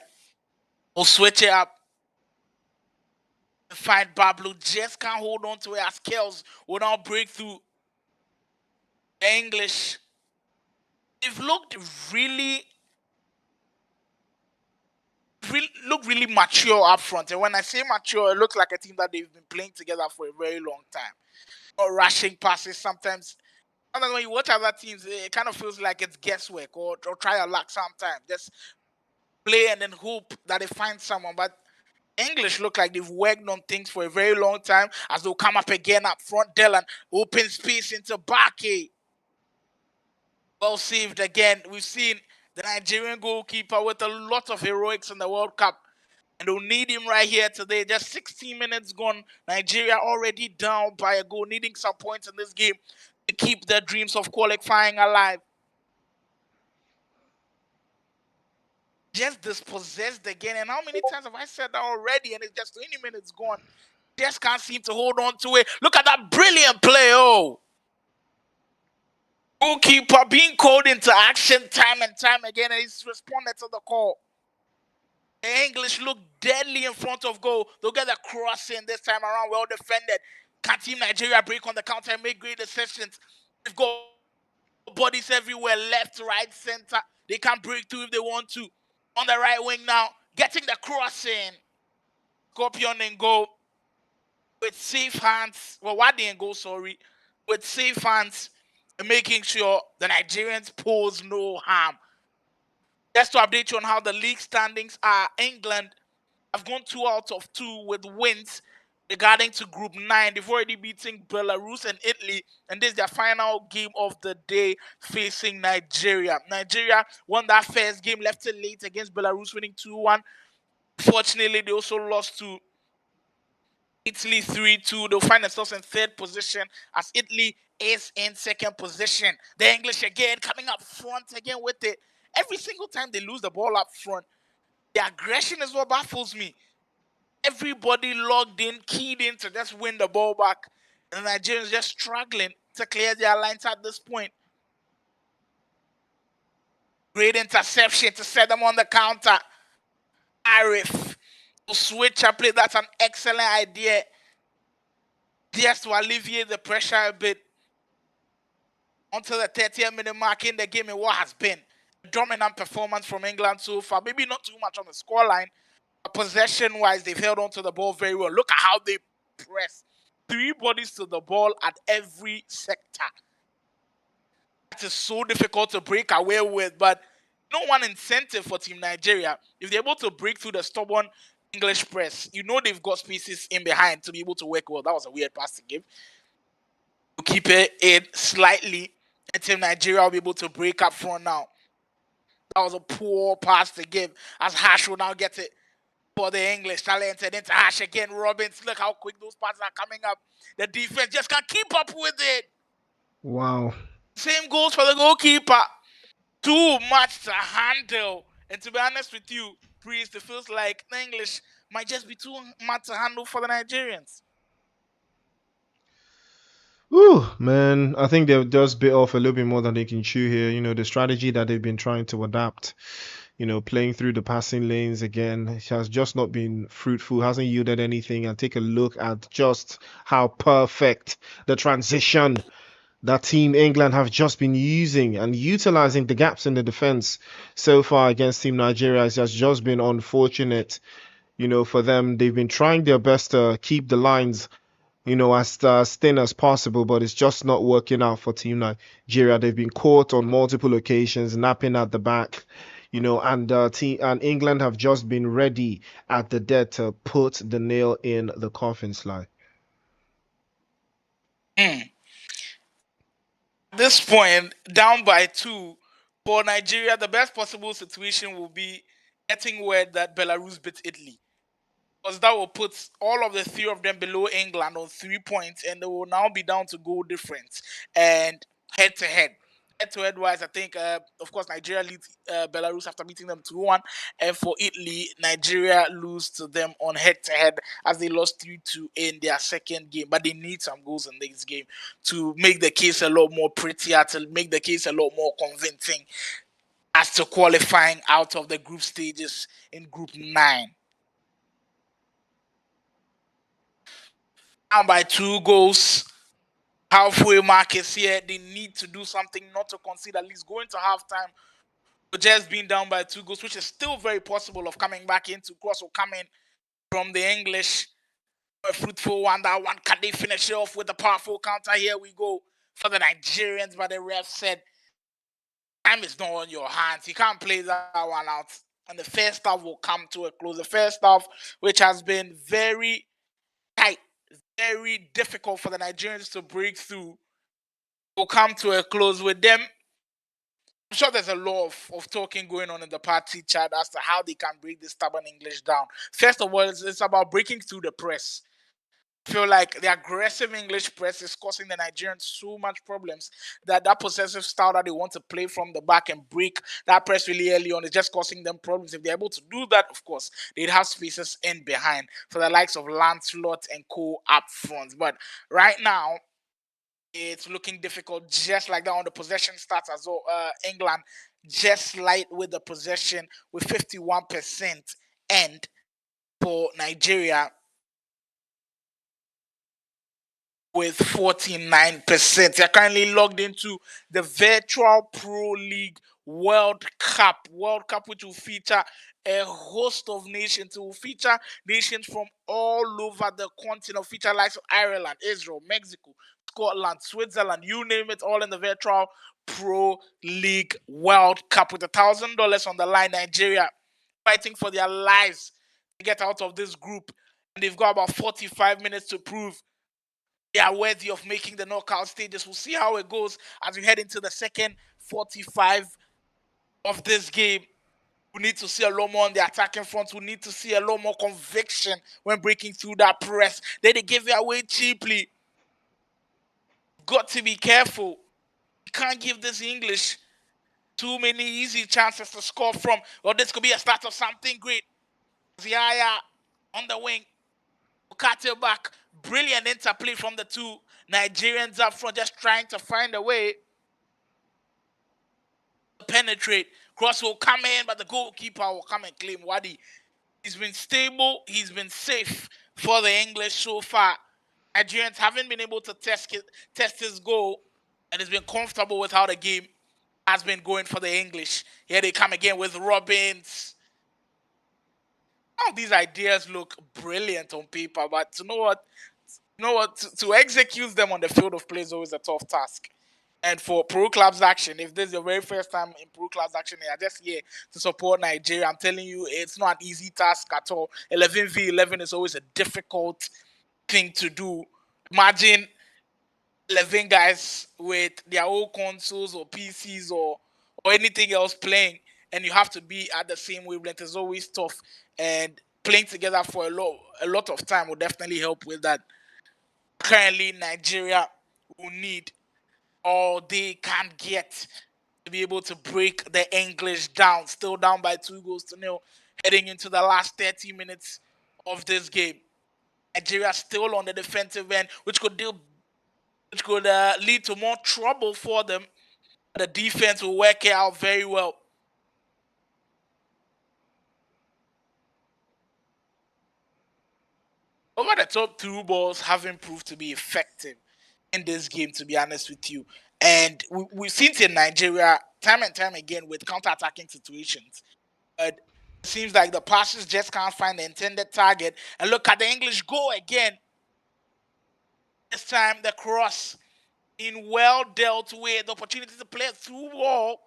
We'll switch it up. Find Bablu, just can't hold on to it as Kells will now break through. The English, they've looked really mature up front. And when I say mature, it looks like a team that they've been playing together for a very long time. Not rushing passes sometimes. Sometimes when you watch other teams, it kind of feels like it's guesswork or try a luck sometimes. Just play and then hope that they find someone. But English look like they've worked on things for a very long time as they'll come up again up front. Dylan, open space into Baki. Well saved again. We've seen the Nigerian goalkeeper with a lot of heroics in the World Cup. And they'll need him right here today. Just 16 minutes gone. Nigeria already down by a goal, needing some points in this game to keep their dreams of qualifying alive. Just dispossessed again. And how many times have I said that already? And it's just 20 minutes gone. Just can't seem to hold on to it. Look at that brilliant play. Oh, goalkeeper being called into action time and time again, and he's responded to the call. The English look deadly in front of goal. They'll get the cross in this time around. Well defended. Can Team Nigeria break on the counter and make great decisions? They've got bodies everywhere, left, right, center. They can break through if they want to. On the right wing now, getting the cross in. Scorpion in goal with safe hands. Well, Wadi in goal, sorry. With safe hands and making sure the Nigerians pose no harm. Just to update you on how the league standings are, England have gone 2 out of 2 with wins regarding to Group 9. They've already beaten Belarus and Italy, and this is their final game of the day facing Nigeria. Nigeria won that first game, left it late against Belarus, winning 2-1. Fortunately, they also lost to Italy 3-2. They'll find themselves in third position as Italy is in second position. The English again coming up front again with it. Every single time they lose the ball up front, the aggression is what baffles me. Everybody logged in, keyed in to just win the ball back. And the Nigerians just struggling to clear their lines at this point. Great interception to set them on the counter. Arif will switch up play. That's an excellent idea. Just to alleviate the pressure a bit until the 30th minute mark in the game in what has been a dominant performance from England so far. Maybe not too much on the scoreline, but possession-wise, they've held on to the ball very well. Look at how they press. 3 bodies to the ball at every sector. That is so difficult to break away with, but no one incentive for Team Nigeria. If they're able to break through the stubborn English press, you know they've got spaces in behind to be able to work well. That was a weird pass to give. To keep it in slightly, and Team Nigeria will be able to break up front now. That was a poor pass to give, as Hash will now get it for the English. Talented into Hash again. Robbins, look how quick those passes are coming up. The defense just can't keep up with it. Wow. Same goes for the goalkeeper. Too much to handle. And to be honest with you, Priest, it feels like the English might just be too much to handle for the Nigerians. Ooh, man, I think they've just bit off a little bit more than they can chew here. The strategy that they've been trying to adapt, playing through the passing lanes again, has just not been fruitful, hasn't yielded anything. And take a look at just how perfect the transition that Team England have just been using and utilizing the gaps in the defense so far against Team Nigeria. It has just been unfortunate, for them. They've been trying their best to keep the lines as thin as possible, but it's just not working out for Team Nigeria. They've been caught on multiple occasions, napping at the back, and England have just been ready at the dead to put the nail in the coffin, Sly. At this point, down by 2 for Nigeria, the best possible situation will be getting word that Belarus beat Italy. Because that will put all of the 3 of them below England on 3 points, and they will now be down to goal difference and head to head. Head to head wise, I think, of course, Nigeria leads Belarus after beating them 2-1, and for Italy, Nigeria lose to them on head to head as they lost 3-2 in their second game. But they need some goals in this game to make the case a lot more prettier, to make the case a lot more convincing as to qualifying out of the group stages in Group 9. Down by 2 goals. Halfway mark is here. They need to do something not to concede, at least going to halftime. But just being down by 2 goals, which is still very possible of coming back into cross or coming from the English. A fruitful one. That one, can they finish it off with a powerful counter? Here we go for the Nigerians, but the ref said time is not on your hands. You can't play that one out. And the first half will come to a close. The first half, which has been very tight, very difficult for the Nigerians to break through, will come to a close with them. I'm sure there's a lot of talking going on in the party chat as to how they can break this stubborn English down. First of all, it's about breaking through the press. I feel like the aggressive English press is causing the Nigerians so much problems that possessive style that they want to play from the back and break that press really early on is just causing them problems. If they're able to do that, of course, they'd have spaces in behind for the likes of Lancelot and Co up front. But right now, it's looking difficult, just like that on the possession stats as well. England just light with the possession with 51%, and for Nigeria with 49%. They're currently logged into the Virtual Pro League World Cup, which will feature a host of nations. It will feature nations from all over the continent. Feature likes of Ireland, Israel, Mexico, Scotland, Switzerland, you name it, all in the virtual Pro League World Cup with $1,000 on the line. Nigeria fighting for their lives to get out of this group, and they've got about 45 minutes to prove they are worthy of making the knockout stages. We'll see how it goes as we head into the second 45 of this game. We need to see a lot more on the attacking front. We need to see a lot more conviction when breaking through that press. They give it away cheaply. Got to be careful. You can't give this English too many easy chances to score from. Or this could be a start of something great. Ziaya on the wing. Ukate back. Brilliant interplay from the two Nigerians up front, just trying to find a way to penetrate. Cross will come in, but the goalkeeper will come and claim Wadi. He's been stable. He's been safe for the English so far. Nigerians haven't been able to test his goal, and he's been comfortable with how the game has been going for the English. Here they come again with Robbins. All these ideas look brilliant on paper, but you know what? To execute them on the field of play is always a tough task. And for Pro Clubs Action, if this is your very first time in Pro Clubs Action, you're just here to support Nigeria, I'm telling you, it's not an easy task at all. 11v11 is always a difficult thing to do. Imagine 11 guys with their own consoles or PCs or anything else playing, and you have to be at the same wavelength. It's always tough, and playing together for a lot of time will definitely help with that. Currently, Nigeria will need all they can get to be able to break the English down. Still down by 2-0, heading into the last 30 minutes of this game. Nigeria still on the defensive end, which could lead to more trouble for them. The defense will work it out very well. Over the top through balls haven't proved to be effective in this game, to be honest with you. And we've seen it in Nigeria time and time again with counter-attacking situations. But it seems like the passes just can't find the intended target. And look at the English go again. This time the cross in well dealt with. The opportunity to play through ball.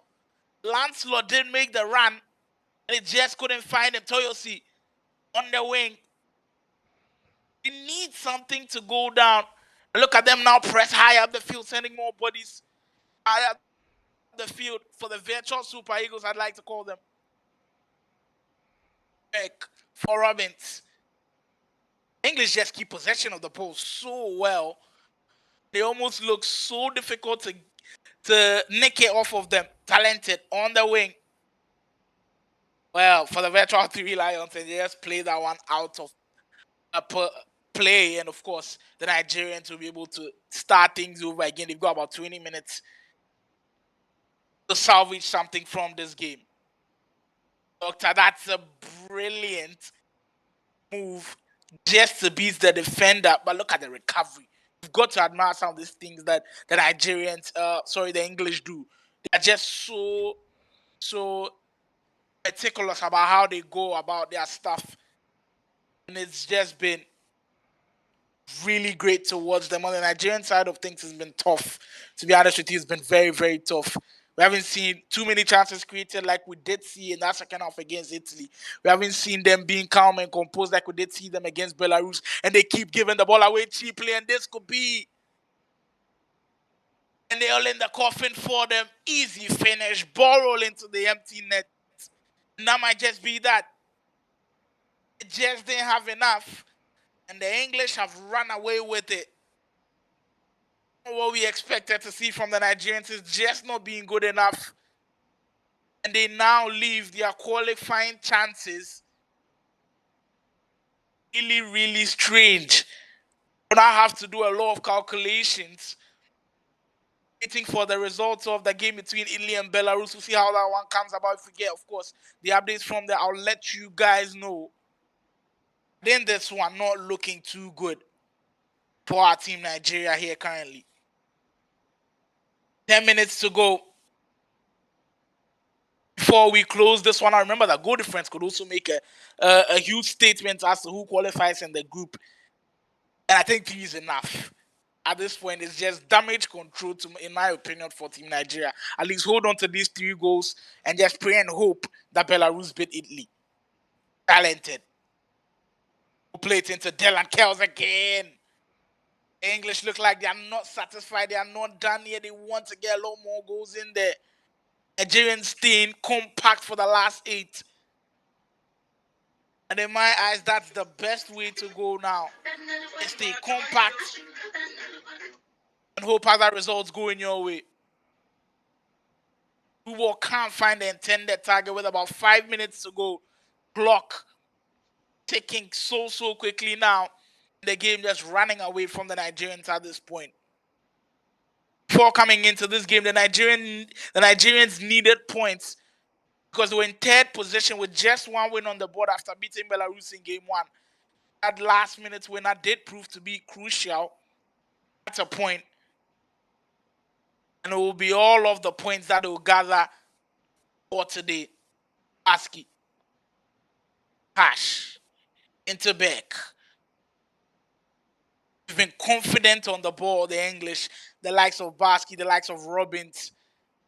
Lancelot didn't make the run. And it just couldn't find him. Toyosi on the wing. He needs something to go down. Look at them now press high up the field, sending more bodies high up the field for the virtual Super Eagles, I'd like to call them. Back for Robbins. English just keep possession of the ball so well. They almost look so difficult to nick it off of them. Talented on the wing. Well, for the virtual 3 Lions, they just play that one out of play, and of course the Nigerians will be able to start things over again. They've got about 20 minutes to salvage something from this game. Doctor, that's a brilliant move just to beat the defender, but look at the recovery. You've got to admire some of these things that the Nigerians, the English do. They're just so meticulous about how they go about their stuff, and it's just been really great to watch them. On the Nigerian side of things, it's been tough. To be honest with you, it's been very, very tough. We haven't seen too many chances created like we did see in that second half against Italy. We haven't seen them being calm and composed like we did see them against Belarus. And they keep giving the ball away cheaply. And this could be a nail in the coffin for them. Easy finish. Ball roll into the empty net. And that might just be that. It just didn't have enough. And the English have run away with it. What we expected to see from the Nigerians is just not being good enough. And they now leave their qualifying chances really, really strange. You now have to do a lot of calculations, waiting for the results of the game between Italy and Belarus. We'll see how that one comes about. If we get, of course, the updates from there, I'll let you guys know. Then this one not looking too good for our team Nigeria here currently. 10 minutes to go before we close this one, I remember that goal difference could also make a huge statement as to who qualifies in the group. And I think 3 is enough. At this point, it's just damage control, in my opinion, for Team Nigeria. At least hold on to these 3 goals and just pray and hope that Belarus beat Italy. Talented. We'll play it into Dylan Kells again. The English look like they are not satisfied. They are not done yet. They want to get a lot more goals in there. Nigerians staying compact for the last 8. And in my eyes, that's the best way to go now. Stay compact and hope other results go in your way. Football can't find the intended target with about 5 minutes to go. Clock ticking so quickly now. The game just running away from the Nigerians at this point. Before coming into this game, the Nigerians needed points because they were in 3rd position with just 1 win on the board after beating Belarus in game 1. That last minute winner did prove to be crucial. That's a point. And it will be all of the points that they will gather for today. Aski, Cash, Interbeck. They've been confident on the ball, the English, the likes of Baski, the likes of Robbins.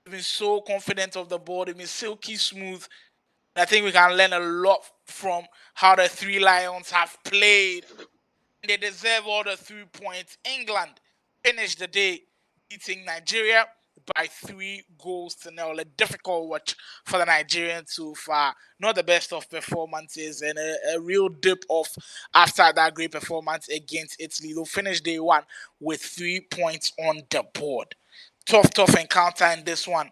They've been so confident of the ball. They've been silky smooth. And I think we can learn a lot from how the 3 Lions have played. They deserve all the 3 points. England finished the day beating Nigeria by 3 goals to 0. A difficult watch for the Nigerians so far. Not the best of performances and a real dip off after that great performance against Italy. They'll finish day 1 with 3 points on the board. Tough encounter in this one.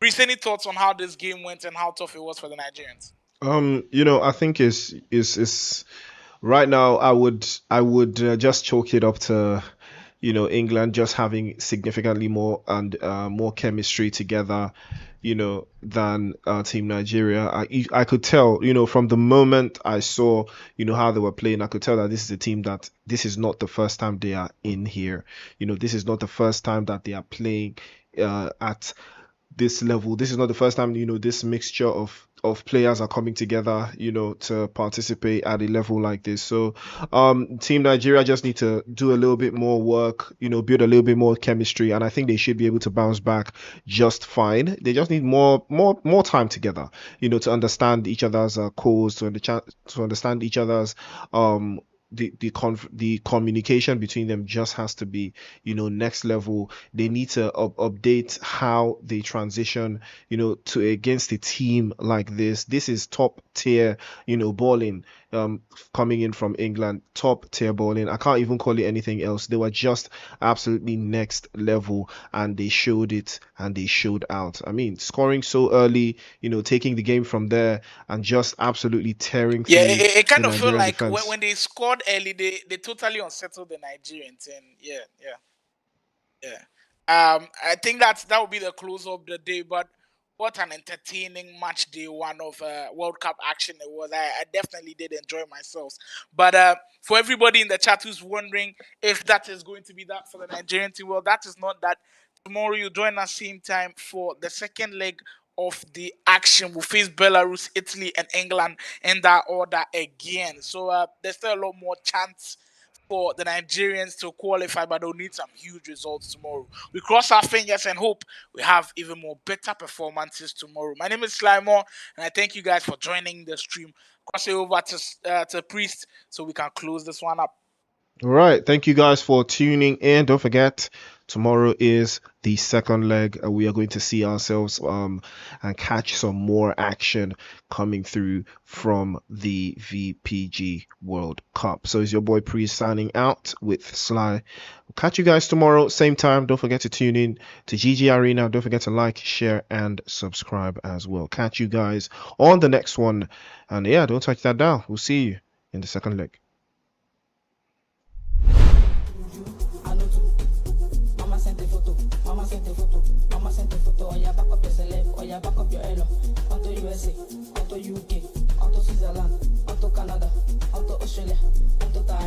Reese, any thoughts on how this game went and how tough it was for the Nigerians? I think is right now I would just chalk it up to England just having significantly more and more chemistry together than Team Nigeria. I could tell from the moment I saw how they were playing, I could tell that this is a team that this is not the first time they are in here. This is not the first time that they are playing at this level. This is not the first time this mixture of players are coming together to participate at a level like this. So Team Nigeria just need to do a little bit more work, build a little bit more chemistry, and I think they should be able to bounce back just fine. They just need more time together, to understand each other's calls, to understand each other's the communication between them just has to be next level. They need to update how they transition to against a team like this. This is top tier balling coming in from England. Top tier balling. I can't even call it anything else. They were just absolutely next level, and they showed it and they showed out. I mean, scoring so early, taking the game from there and just absolutely tearing through. It kind of felt like defense. when they scored early, they totally unsettled the Nigerians, and yeah. I think that would be the close of the day. But what an entertaining match day 1 of World Cup action it was. I definitely did enjoy myself. But for everybody in the chat who's wondering if that is going to be that for the Nigerian team, well, that is not that. Tomorrow you join us same time for the second leg of the action. We'll face Belarus, Italy, and England in that order again. So there's still a lot more chance for the Nigerians to qualify, but they'll need some huge results tomorrow. We cross our fingers and hope we have even more better performances tomorrow. My name is Slimor, and I thank you guys for joining the stream. Cross it over to Priest so we can close this one up. All right. Thank you guys for tuning in. Don't forget, tomorrow is the second leg. We are going to see ourselves and catch some more action coming through from the VPG World Cup. So it's your boy Priest signing out with Sly. We'll catch you guys tomorrow, same time. Don't forget to tune in to GG Arena. Don't forget to like, share, and subscribe as well. Catch you guys on the next one. And yeah, don't touch that dial. We'll see you in the second leg. Back up your elo. Onto USA, onto UK, onto Switzerland, onto Canada, onto Australia, onto Taiwan.